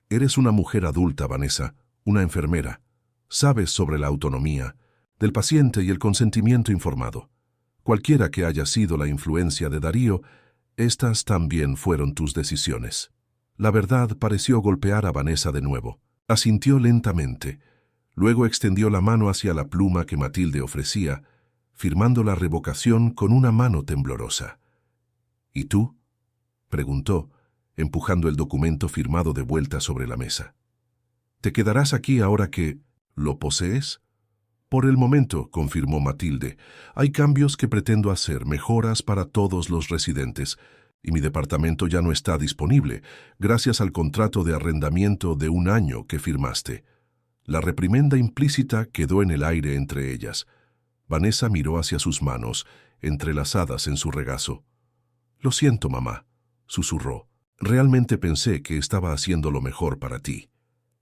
Eres una mujer adulta, Vanessa, una enfermera. Sabes sobre la autonomía del paciente y el consentimiento informado. Cualquiera que haya sido la influencia de Darío, estas también fueron tus decisiones. La verdad pareció golpear a Vanessa de nuevo. Asintió lentamente. Luego extendió la mano hacia la pluma que Matilde ofrecía, firmando la revocación con una mano temblorosa. ¿Y tú? Preguntó, empujando el documento firmado de vuelta sobre la mesa. ¿Te quedarás aquí ahora que lo posees? Por el momento, confirmó Matilde, hay cambios que pretendo hacer, mejoras para todos los residentes, y mi departamento ya no está disponible, gracias al contrato de arrendamiento de 1 año que firmaste. La reprimenda implícita quedó en el aire entre ellas. Vanessa miró hacia sus manos, entrelazadas en su regazo. «Lo siento, mamá», susurró. «Realmente pensé que estaba haciendo lo mejor para ti».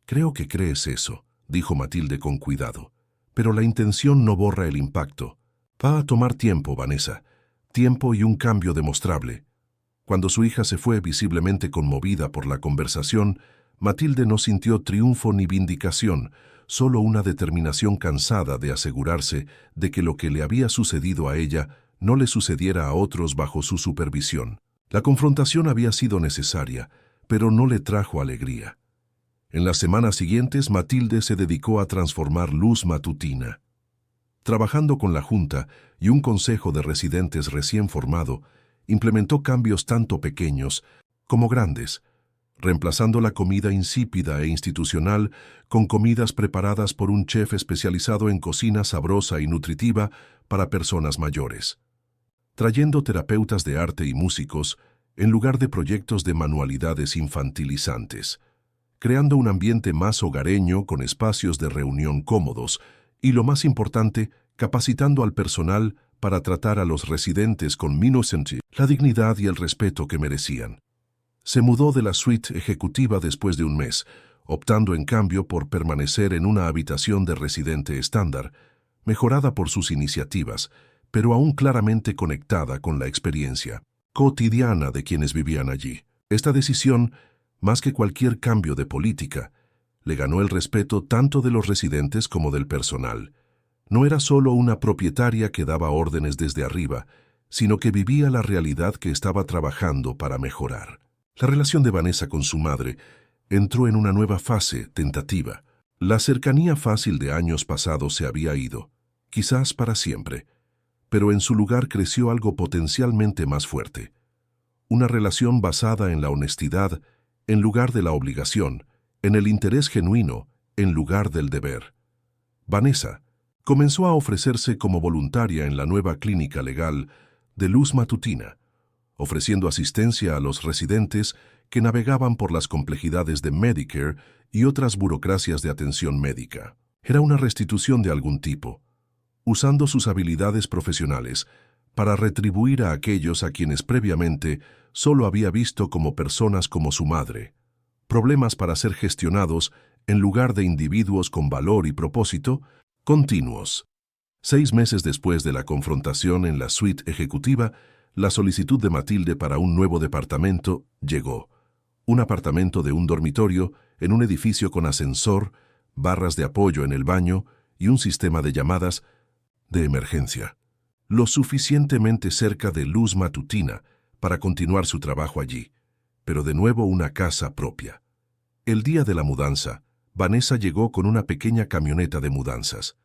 «Creo que crees eso», dijo Matilde con cuidado. «Pero la intención no borra el impacto. Va a tomar tiempo, Vanessa. Tiempo y un cambio demostrable». Cuando su hija se fue visiblemente conmovida por la conversación, Matilde no sintió triunfo ni vindicación, solo una determinación cansada de asegurarse de que lo que le había sucedido a ella no le sucediera a otros bajo su supervisión. La confrontación había sido necesaria, pero no le trajo alegría. En las semanas siguientes, Matilde se dedicó a transformar Luz Matutina. Trabajando con la Junta y un consejo de residentes recién formado, implementó cambios tanto pequeños como grandes, reemplazando la comida insípida e institucional con comidas preparadas por un chef especializado en cocina sabrosa y nutritiva para personas mayores, trayendo terapeutas de arte y músicos en lugar de proyectos de manualidades infantilizantes, creando un ambiente más hogareño con espacios de reunión cómodos y, lo más importante, capacitando al personal para tratar a los residentes con la dignidad y el respeto que merecían. Se mudó de la suite ejecutiva después de un mes, optando en cambio por permanecer en una habitación de residente estándar, mejorada por sus iniciativas, pero aún claramente conectada con la experiencia cotidiana de quienes vivían allí. Esta decisión, más que cualquier cambio de política, le ganó el respeto tanto de los residentes como del personal. No era solo una propietaria que daba órdenes desde arriba, sino que vivía la realidad que estaba trabajando para mejorar. La relación de Vanessa con su madre entró en una nueva fase tentativa. La cercanía fácil de años pasados se había ido, quizás para siempre, pero en su lugar creció algo potencialmente más fuerte. Una relación basada en la honestidad en lugar de la obligación, en el interés genuino en lugar del deber. Vanessa comenzó a ofrecerse como voluntaria en la nueva clínica legal de Luz Matutina, ofreciendo asistencia a los residentes que navegaban por las complejidades de Medicare y otras burocracias de atención médica. Era una restitución de algún tipo, usando sus habilidades profesionales para retribuir a aquellos a quienes previamente solo había visto como personas como su madre, problemas para ser gestionados en lugar de individuos con valor y propósito continuos. 6 meses después de la confrontación en la suite ejecutiva, la solicitud de Matilde para un nuevo departamento llegó. Un apartamento de un dormitorio en un edificio con ascensor, barras de apoyo en el baño y un sistema de llamadas de emergencia, lo suficientemente cerca de luz matutina para continuar su trabajo allí, pero de nuevo una casa propia. El día de la mudanza, Vanessa llegó con una pequeña camioneta de mudanzas.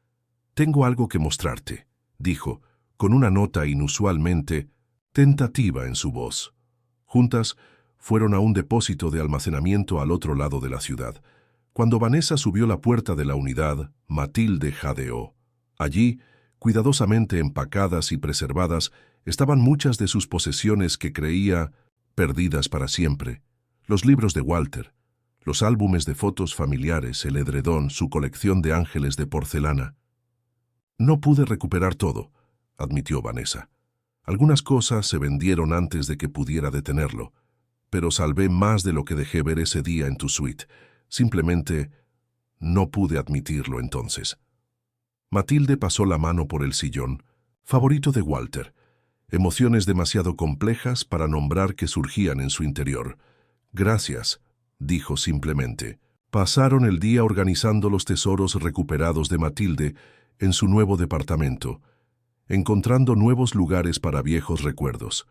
«Tengo algo que mostrarte», dijo, con una nota inusualmente tentativa en su voz. Juntas, fueron a un depósito de almacenamiento al otro lado de la ciudad. Cuando Vanessa subió la puerta de la unidad, Matilde jadeó. Allí, cuidadosamente empacadas y preservadas, estaban muchas de sus posesiones que creía perdidas para siempre. Los libros de Walter, los álbumes de fotos familiares, el edredón, su colección de ángeles de porcelana. «No pude recuperar todo», admitió Vanessa. «Algunas cosas se vendieron antes de que pudiera detenerlo, pero salvé más de lo que dejé ver ese día en tu suite. Simplemente no pude admitirlo entonces». Matilde pasó la mano por el sillón, favorito de Walter. Emociones demasiado complejas para nombrar que surgían en su interior. «Gracias», dijo simplemente. Pasaron el día organizando los tesoros recuperados de Matilde en su nuevo departamento, encontrando nuevos lugares para viejos recuerdos.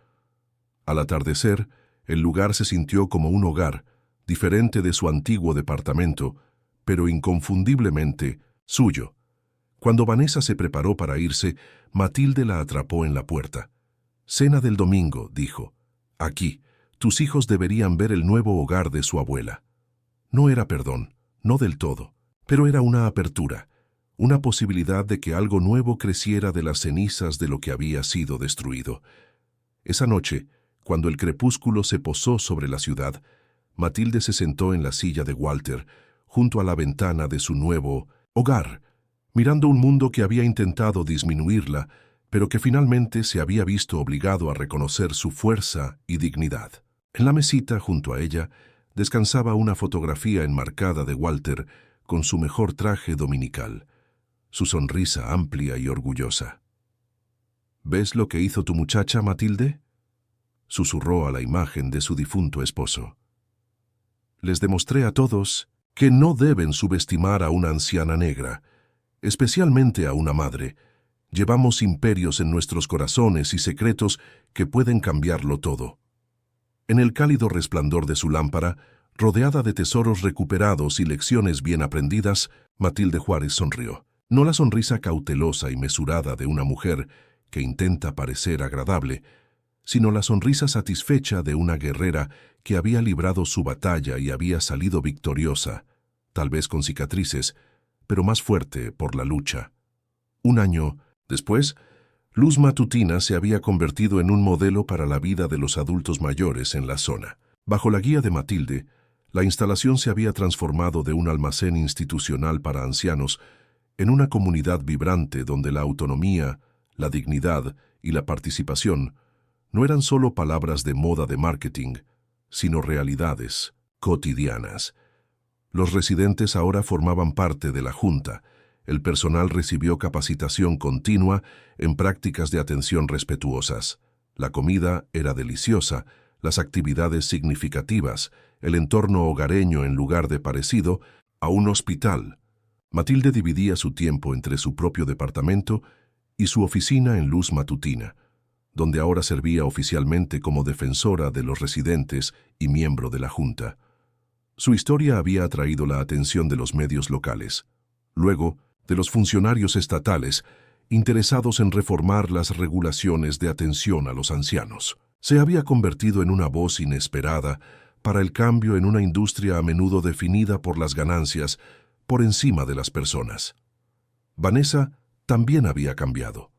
Al atardecer, el lugar se sintió como un hogar, diferente de su antiguo departamento, pero inconfundiblemente suyo. Cuando Vanessa se preparó para irse, Matilde la atrapó en la puerta. «Cena del domingo», dijo. «Aquí, tus hijos deberían ver el nuevo hogar de su abuela». No era perdón, no del todo, pero era una apertura, una posibilidad de que algo nuevo creciera de las cenizas de lo que había sido destruido. Esa noche, cuando el crepúsculo se posó sobre la ciudad, Matilde se sentó en la silla de Walter, junto a la ventana de su nuevo hogar, mirando un mundo que había intentado disminuirla, pero que finalmente se había visto obligado a reconocer su fuerza y dignidad. En la mesita, junto a ella, descansaba una fotografía enmarcada de Walter con su mejor traje dominical, su sonrisa amplia y orgullosa. «¿Ves lo que hizo tu muchacha, Matilde?», susurró a la imagen de su difunto esposo. «Les demostré a todos que no deben subestimar a una anciana negra, especialmente a una madre. Llevamos imperios en nuestros corazones y secretos que pueden cambiarlo todo». En el cálido resplandor de su lámpara, rodeada de tesoros recuperados y lecciones bien aprendidas, Matilde Juárez sonrió. No la sonrisa cautelosa y mesurada de una mujer que intenta parecer agradable, sino la sonrisa satisfecha de una guerrera que había librado su batalla y había salido victoriosa, tal vez con cicatrices, pero más fuerte por la lucha. Un año después, Luz Matutina se había convertido en un modelo para la vida de los adultos mayores en la zona. Bajo la guía de Matilde, la instalación se había transformado de un almacén institucional para ancianos en una comunidad vibrante donde la autonomía, la dignidad y la participación no eran solo palabras de moda de marketing, sino realidades cotidianas. Los residentes ahora formaban parte de la junta. El personal recibió capacitación continua en prácticas de atención respetuosas. La comida era deliciosa, las actividades significativas, el entorno hogareño en lugar de parecido a un hospital. Matilde dividía su tiempo entre su propio departamento y su oficina en Luz Matutina, donde ahora servía oficialmente como defensora de los residentes y miembro de la Junta. Su historia había atraído la atención de los medios locales, luego de los funcionarios estatales interesados en reformar las regulaciones de atención a los ancianos. Se había convertido en una voz inesperada para el cambio en una industria a menudo definida por las ganancias por encima de las personas. Vanessa también había cambiado.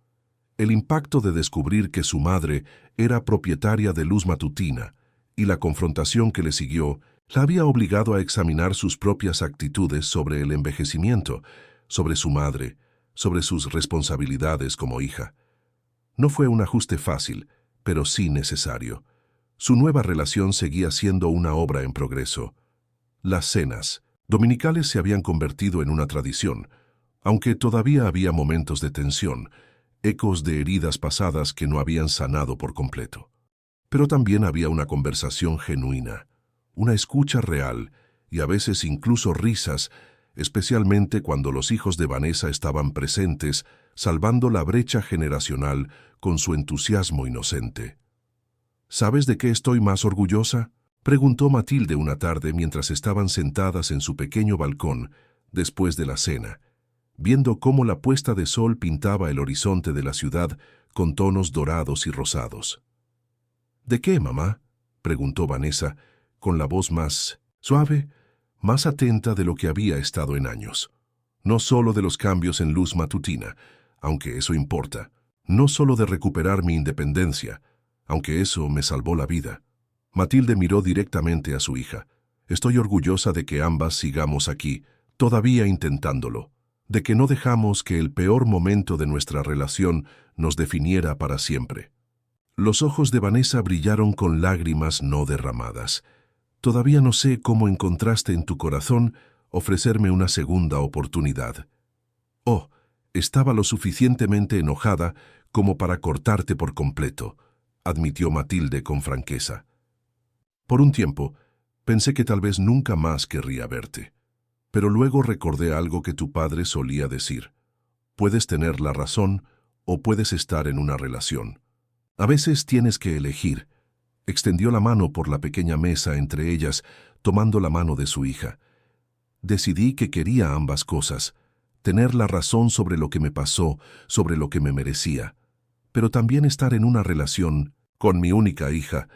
El impacto de descubrir que su madre era propietaria de Luz Matutina y la confrontación que le siguió la había obligado a examinar sus propias actitudes sobre el envejecimiento, sobre su madre, sobre sus responsabilidades como hija. No fue un ajuste fácil, pero sí necesario. Su nueva relación seguía siendo una obra en progreso. Las cenas dominicales se habían convertido en una tradición, aunque todavía había momentos de tensión, ecos de heridas pasadas que no habían sanado por completo. Pero también había una conversación genuina, una escucha real y a veces incluso risas, especialmente cuando los hijos de Vanessa estaban presentes, salvando la brecha generacional con su entusiasmo inocente. ¿Sabes de qué estoy más orgullosa?, preguntó Matilde una tarde mientras estaban sentadas en su pequeño balcón después de la cena, viendo cómo la puesta de sol pintaba el horizonte de la ciudad con tonos dorados y rosados. ¿De qué, mamá?, preguntó Vanessa, con la voz más suave, más atenta de lo que había estado en años. No solo de los cambios en luz matutina, aunque eso importa, no solo de recuperar mi independencia, aunque eso me salvó la vida. Matilde miró directamente a su hija. Estoy orgullosa de que ambas sigamos aquí, todavía intentándolo, de que no dejamos que el peor momento de nuestra relación nos definiera para siempre. Los ojos de Vanessa brillaron con lágrimas no derramadas. Todavía no sé cómo encontraste en tu corazón ofrecerme una segunda oportunidad. Oh, estaba lo suficientemente enojada como para cortarte por completo, admitió Matilde con franqueza. Por un tiempo, pensé que tal vez nunca más querría verte. Pero luego recordé algo que tu padre solía decir. Puedes tener la razón o puedes estar en una relación. A veces tienes que elegir. Extendió la mano por la pequeña mesa entre ellas, tomando la mano de su hija. Decidí que quería ambas cosas, tener la razón sobre lo que me pasó, sobre lo que me merecía, pero también estar en una relación con mi única hija.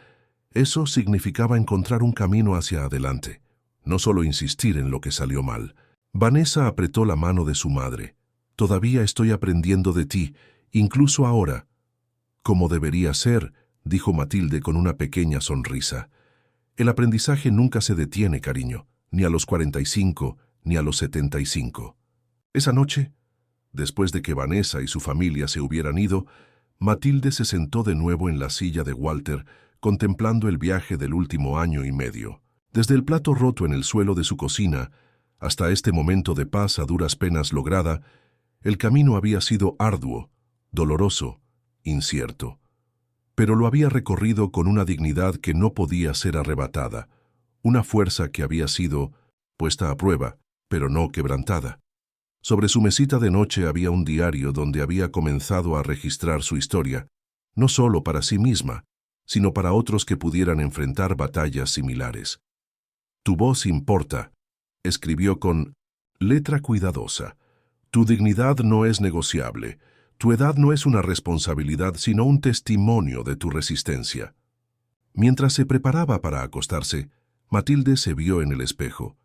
Eso significaba encontrar un camino hacia adelante, no solo insistir en lo que salió mal. Vanessa apretó la mano de su madre. Todavía estoy aprendiendo de ti, incluso ahora. Como debería ser, dijo Matilde con una pequeña sonrisa. El aprendizaje nunca se detiene, cariño, ni a los 45, ni a los 75. Esa noche, después de que Vanessa y su familia se hubieran ido, Matilde se sentó de nuevo en la silla de Walter, contemplando el viaje del último año y medio. Desde el plato roto en el suelo de su cocina hasta este momento de paz a duras penas lograda, el camino había sido arduo, doloroso, incierto. Pero lo había recorrido con una dignidad que no podía ser arrebatada, una fuerza que había sido puesta a prueba, pero no quebrantada. Sobre su mesita de noche había un diario donde había comenzado a registrar su historia, no solo para sí misma, sino para otros que pudieran enfrentar batallas similares. Tu voz importa, escribió con letra cuidadosa. Tu dignidad no es negociable. Tu edad no es una responsabilidad, sino un testimonio de tu resistencia. Mientras se preparaba para acostarse, Matilde se vio en el espejo.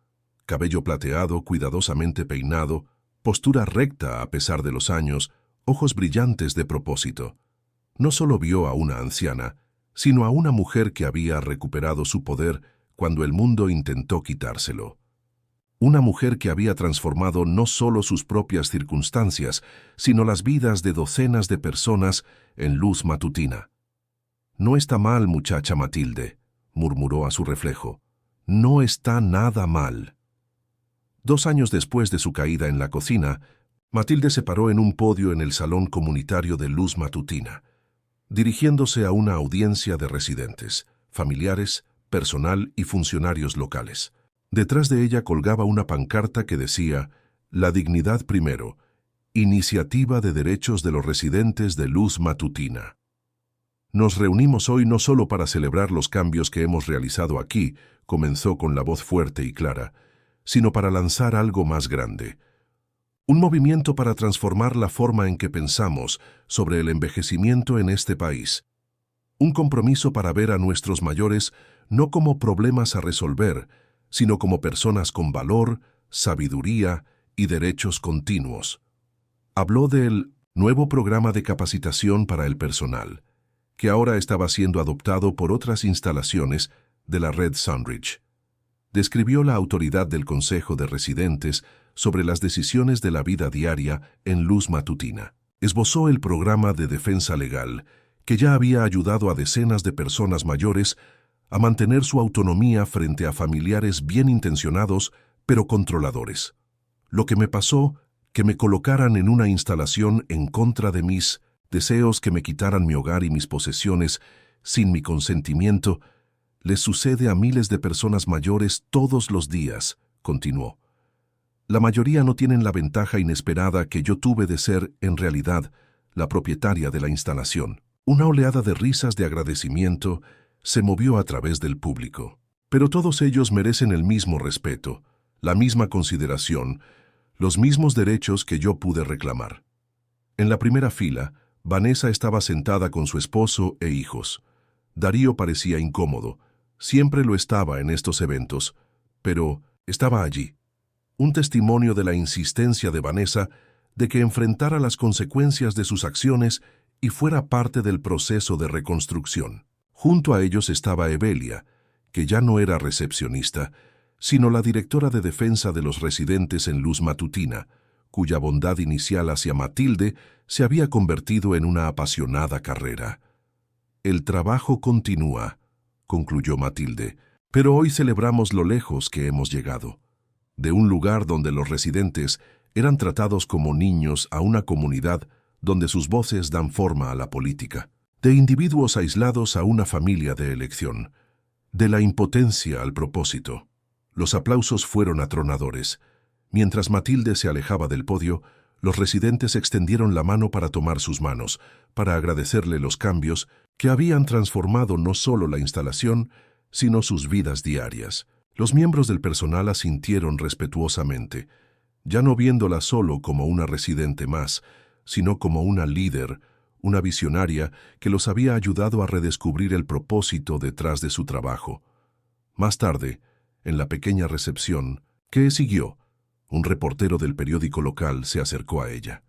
Cabello plateado, cuidadosamente peinado, postura recta a pesar de los años, ojos brillantes de propósito. No solo vio a una anciana, sino a una mujer que había recuperado su poder cuando el mundo intentó quitárselo. Una mujer que había transformado no solo sus propias circunstancias, sino las vidas de docenas de personas en luz matutina. No está mal, muchacha Matilde, murmuró a su reflejo. No está nada mal. 2 años después de su caída en la cocina, Matilde se paró en un podio en el salón comunitario de luz matutina, dirigiéndose a una audiencia de residentes, familiares, personal y funcionarios locales. Detrás de ella colgaba una pancarta que decía «La dignidad primero, Iniciativa de Derechos de los Residentes de Luz Matutina». Nos reunimos hoy no solo para celebrar los cambios que hemos realizado aquí, comenzó con la voz fuerte y clara, sino para lanzar algo más grande. Un movimiento para transformar la forma en que pensamos sobre el envejecimiento en este país. Un compromiso para ver a nuestros mayores no como problemas a resolver, sino como personas con valor, sabiduría y derechos continuos. Habló del nuevo programa de capacitación para el personal, que ahora estaba siendo adoptado por otras instalaciones de la red Sunridge. Describió la autoridad del Consejo de Residentes sobre las decisiones de la vida diaria en Luz Matutina. Esbozó el programa de defensa legal, que ya había ayudado a decenas de personas mayores a mantener su autonomía frente a familiares bien intencionados pero controladores. Lo que me pasó, que me colocaran en una instalación en contra de mis deseos, que me quitaran mi hogar y mis posesiones sin mi consentimiento, les sucede a miles de personas mayores todos los días, continuó. La mayoría no tienen la ventaja inesperada que yo tuve de ser, en realidad, la propietaria de la instalación. Una oleada de risas de agradecimiento se movió a través del público. Pero todos ellos merecen el mismo respeto, la misma consideración, los mismos derechos que yo pude reclamar. En la primera fila, Vanessa estaba sentada con su esposo e hijos. Darío parecía incómodo. Siempre lo estaba en estos eventos, pero estaba allí. Un testimonio de la insistencia de Vanessa de que enfrentara las consecuencias de sus acciones y fuera parte del proceso de reconstrucción. Junto a ellos estaba Evelia, que ya no era recepcionista, sino la directora de defensa de los residentes en Luz Matutina, cuya bondad inicial hacia Matilde se había convertido en una apasionada carrera. El trabajo continúa, concluyó Matilde, pero hoy celebramos lo lejos que hemos llegado. De un lugar donde los residentes eran tratados como niños a una comunidad donde sus voces dan forma a la política. De individuos aislados a una familia de elección. De la impotencia al propósito. Los aplausos fueron atronadores. Mientras Matilde se alejaba del podio, los residentes extendieron la mano para tomar sus manos, para agradecerle los cambios que habían transformado no solo la instalación, sino sus vidas diarias. Los miembros del personal asintieron respetuosamente, ya no viéndola solo como una residente más, sino como una líder, una visionaria que los había ayudado a redescubrir el propósito detrás de su trabajo. Más tarde, en la pequeña recepción, ¿qué siguió? Un reportero del periódico local se acercó a ella.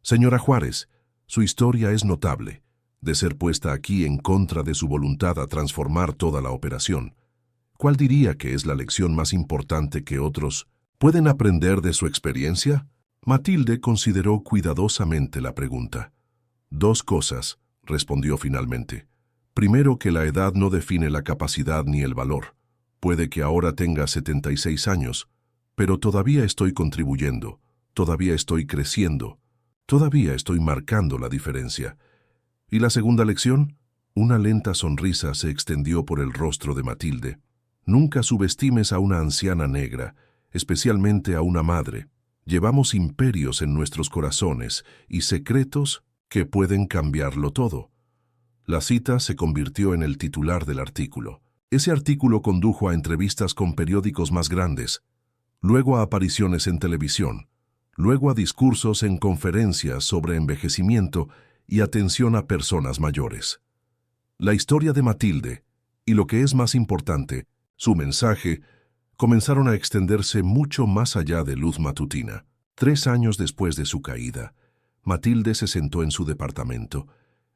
«Señora Juárez, su historia es notable, de ser puesta aquí en contra de su voluntad a transformar toda la operación. ¿Cuál diría que es la lección más importante que otros pueden aprender de su experiencia?» Matilde consideró cuidadosamente la pregunta. «Dos cosas», respondió finalmente. «Primero, que la edad no define la capacidad ni el valor. Puede que ahora tenga 76 años, pero todavía estoy contribuyendo, todavía estoy creciendo, todavía estoy marcando la diferencia». ¿Y la segunda lección? Una lenta sonrisa se extendió por el rostro de Matilde. «Nunca subestimes a una anciana negra, especialmente a una madre. Llevamos imperios en nuestros corazones y secretos que pueden cambiarlo todo». La cita se convirtió en el titular del artículo. Ese artículo condujo a entrevistas con periódicos más grandes, luego a apariciones en televisión, luego a discursos en conferencias sobre envejecimiento y atención a personas mayores. La historia de Matilde, y lo que es más importante, su mensaje, comenzaron a extenderse mucho más allá de Luz Matutina. 3 años después de su caída, Matilde se sentó en su departamento,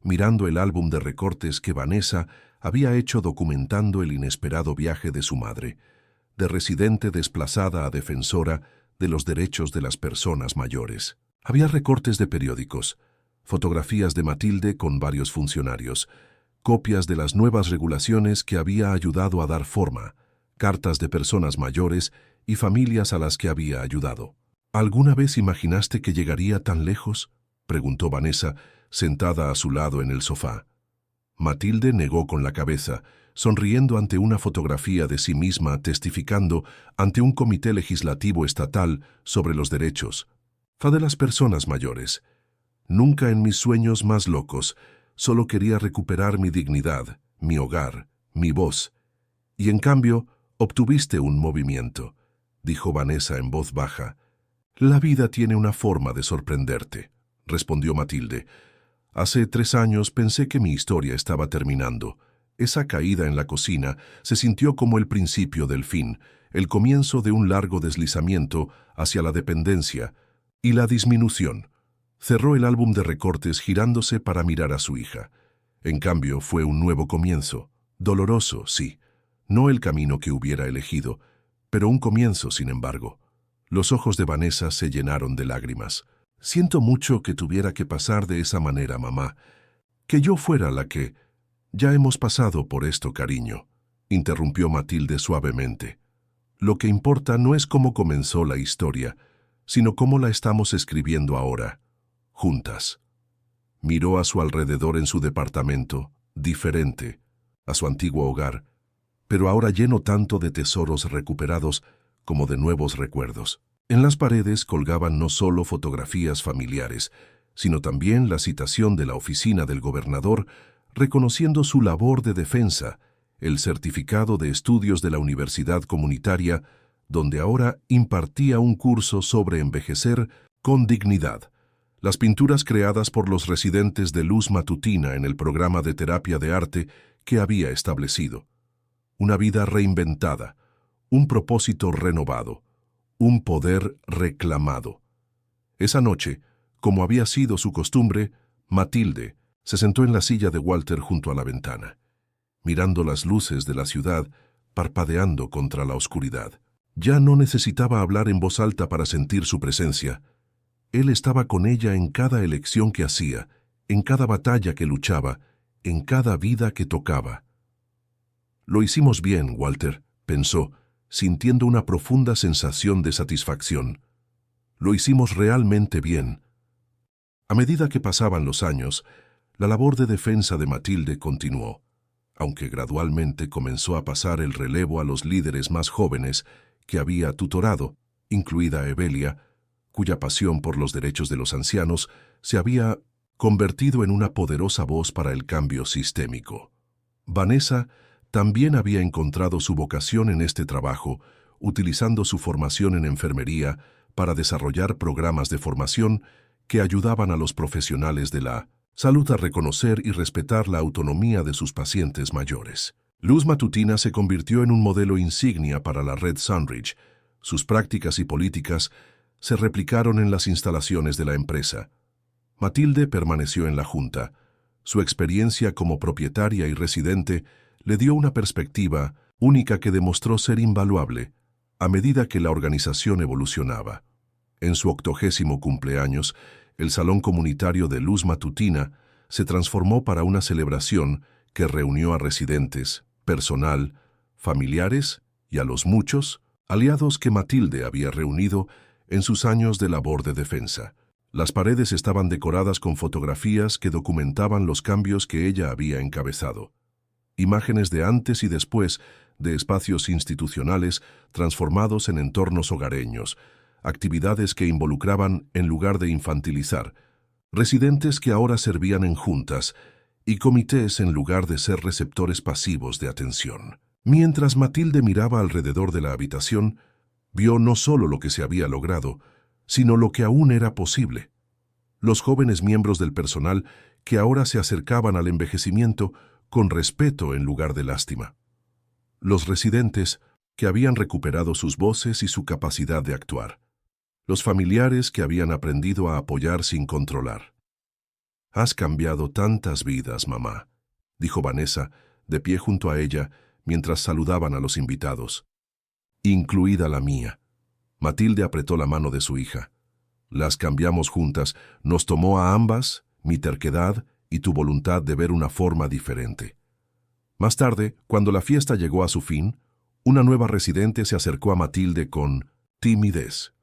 mirando el álbum de recortes que Vanessa había hecho documentando el inesperado viaje de su madre, de residente desplazada a defensora de los derechos de las personas mayores. Había recortes de periódicos, fotografías de Matilde con varios funcionarios, copias de las nuevas regulaciones que había ayudado a dar forma, cartas de personas mayores y familias a las que había ayudado. «¿Alguna vez imaginaste que llegaría tan lejos?», preguntó Vanessa, sentada a su lado en el sofá. Matilde negó con la cabeza, sonriendo ante una fotografía de sí misma testificando ante un comité legislativo estatal sobre los derechos de las personas mayores. «Nunca en mis sueños más locos, solo quería recuperar mi dignidad, mi hogar, mi voz. Y en cambio, obtuviste un movimiento», dijo Vanessa en voz baja. «La vida tiene una forma de sorprenderte», respondió Matilde. «Hace 3 años pensé que mi historia estaba terminando. Esa caída en la cocina se sintió como el principio del fin, el comienzo de un largo deslizamiento hacia la dependencia y la disminución». Cerró el álbum de recortes girándose para mirar a su hija. En cambio, fue un nuevo comienzo. Doloroso, sí. No el camino que hubiera elegido, Pero un comienzo, sin embargo. Los ojos de Vanessa se llenaron de lágrimas. Siento mucho que tuviera que pasar de esa manera, mamá. Que yo fuera la que... Ya hemos pasado por esto, cariño, interrumpió Matilde suavemente. Lo que importa no es cómo comenzó la historia, sino cómo la estamos escribiendo ahora, juntas. Miró a su alrededor en su departamento, diferente, a su antiguo hogar, pero ahora lleno tanto de tesoros recuperados como de nuevos recuerdos. En las paredes colgaban no solo fotografías familiares, sino también la citación de la oficina del gobernador reconociendo su labor de defensa, el certificado de estudios de la Universidad Comunitaria, donde ahora impartía un curso sobre envejecer con dignidad. Las pinturas creadas por los residentes de Luz Matutina en el programa de terapia de arte que había establecido. Una vida reinventada, un propósito renovado, un poder reclamado. Esa noche, como había sido su costumbre, Matilde se sentó en la silla de Walter junto a la ventana, mirando las luces de la ciudad parpadeando contra la oscuridad. Ya no necesitaba hablar en voz alta para sentir su presencia. Él estaba con ella en cada elección que hacía, en cada batalla que luchaba, en cada vida que tocaba. Lo hicimos bien, Walter, pensó, sintiendo una profunda sensación de satisfacción. Lo hicimos realmente bien. A medida que pasaban los años, la labor de defensa de Matilde continuó, aunque gradualmente comenzó a pasar el relevo a los líderes más jóvenes que había tutorado, incluida Evelia, cuya pasión por los derechos de los ancianos se había convertido en una poderosa voz para el cambio sistémico. Vanessa también había encontrado su vocación en este trabajo, utilizando su formación en enfermería para desarrollar programas de formación que ayudaban a los profesionales de la salud a reconocer y respetar la autonomía de sus pacientes mayores. Luz Matutina se convirtió en un modelo insignia para la red Sunridge. Sus prácticas y políticas se replicaron en las instalaciones de la empresa. Matilde permaneció en la junta. Su experiencia como propietaria y residente le dio una perspectiva única que demostró ser invaluable a medida que la organización evolucionaba. En su 80º cumpleaños, el Salón Comunitario de Luz Matutina se transformó para una celebración que reunió a residentes, personal, familiares y a los muchos aliados que Matilde había reunido en sus años de labor de defensa. Las paredes estaban decoradas con fotografías que documentaban los cambios que ella había encabezado. Imágenes de antes y después de espacios institucionales transformados en entornos hogareños, actividades que involucraban, en lugar de infantilizar, residentes que ahora servían en juntas y comités en lugar de ser receptores pasivos de atención. Mientras Matilde miraba alrededor de la habitación, vio no solo lo que se había logrado, sino lo que aún era posible. Los jóvenes miembros del personal que ahora se acercaban al envejecimiento con respeto en lugar de lástima. Los residentes que habían recuperado sus voces y su capacidad de actuar. Los familiares que habían aprendido a apoyar sin controlar. «Has cambiado tantas vidas, mamá», dijo Vanessa, de pie junto a ella, mientras saludaban a los invitados. «Incluida la mía». Matilde apretó la mano de su hija. «Las cambiamos juntas. Nos tomó a ambas mi terquedad y tu voluntad de ver una forma diferente». Más tarde, cuando la fiesta llegó a su fin, una nueva residente se acercó a Matilde con timidez.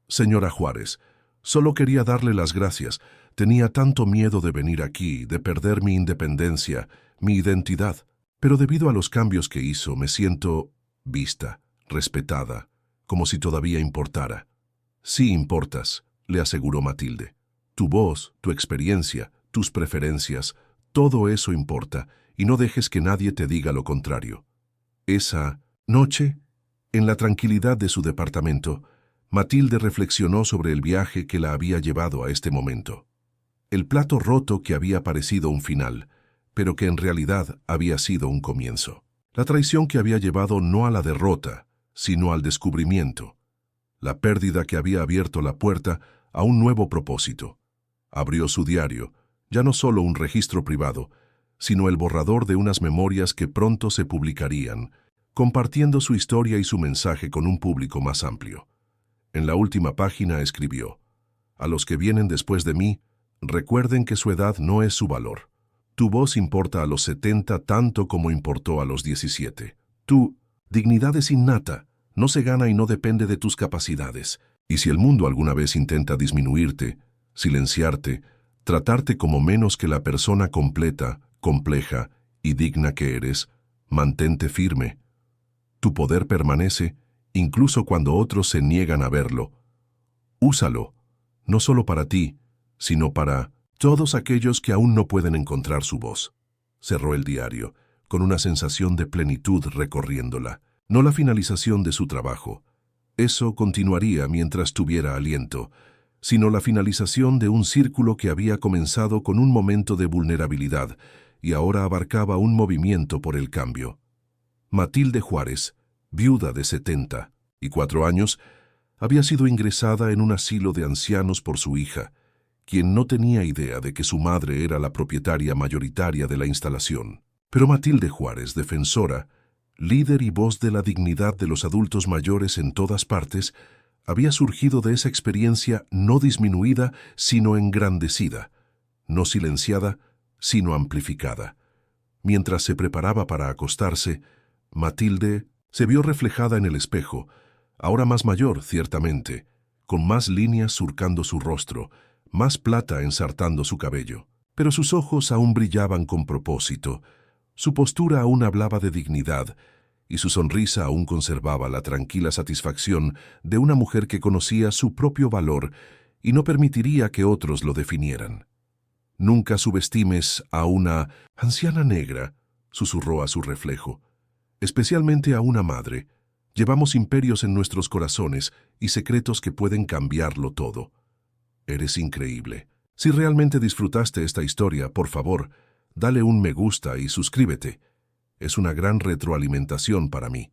«Señora Juárez, solo quería darle las gracias. Tenía tanto miedo de venir aquí, de perder mi independencia, mi identidad. Pero debido a los cambios que hizo, me siento vista, respetada, como si todavía importara». «Sí importas», le aseguró Matilde. «Tu voz, tu experiencia, tus preferencias, todo eso importa, y no dejes que nadie te diga lo contrario». Esa noche, en la tranquilidad de su departamento, Matilde reflexionó sobre el viaje que la había llevado a este momento. El plato roto que había parecido un final, pero que en realidad había sido un comienzo. La traición que había llevado no a la derrota, sino al descubrimiento. La pérdida que había abierto la puerta a un nuevo propósito. Abrió su diario, ya no solo un registro privado, sino el borrador de unas memorias que pronto se publicarían, compartiendo su historia y su mensaje con un público más amplio. En la última página escribió: a los que vienen después de mí, recuerden que su edad no es su valor. Tu voz importa a los 70 tanto como importó a los 17. Tu dignidad es innata, no se gana y no depende de tus capacidades. Y si el mundo alguna vez intenta disminuirte, silenciarte, tratarte como menos que la persona completa, compleja y digna que eres, mantente firme. Tu poder permanece, incluso cuando otros se niegan a verlo. Úsalo, no solo para ti, sino para todos aquellos que aún no pueden encontrar su voz. Cerró el diario, con una sensación de plenitud recorriéndola, no la finalización de su trabajo. Eso continuaría mientras tuviera aliento, sino la finalización de un círculo que había comenzado con un momento de vulnerabilidad y ahora abarcaba un movimiento por el cambio. Matilde Juárez, viuda de 74 años, había sido ingresada en un asilo de ancianos por su hija, quien no tenía idea de que su madre era la propietaria mayoritaria de la instalación. Pero Matilde Juárez, defensora, líder y voz de la dignidad de los adultos mayores en todas partes, había surgido de esa experiencia no disminuida, sino engrandecida, no silenciada, sino amplificada. Mientras se preparaba para acostarse, Matilde se vio reflejada en el espejo, ahora más mayor, ciertamente, con más líneas surcando su rostro, más plata ensartando su cabello. Pero sus ojos aún brillaban con propósito, su postura aún hablaba de dignidad, y su sonrisa aún conservaba la tranquila satisfacción de una mujer que conocía su propio valor y no permitiría que otros lo definieran. «Nunca subestimes a una anciana negra», susurró a su reflejo, «especialmente a una madre. Llevamos imperios en nuestros corazones y secretos que pueden cambiarlo todo. Eres increíble. Si realmente disfrutaste esta historia, por favor, dale un me gusta y suscríbete. Es una gran retroalimentación para mí.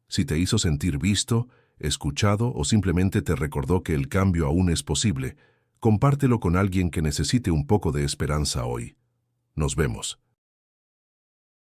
Si te hizo sentir visto, escuchado o simplemente te recordó que el cambio aún es posible, compártelo con alguien que necesite un poco de esperanza hoy. Nos vemos.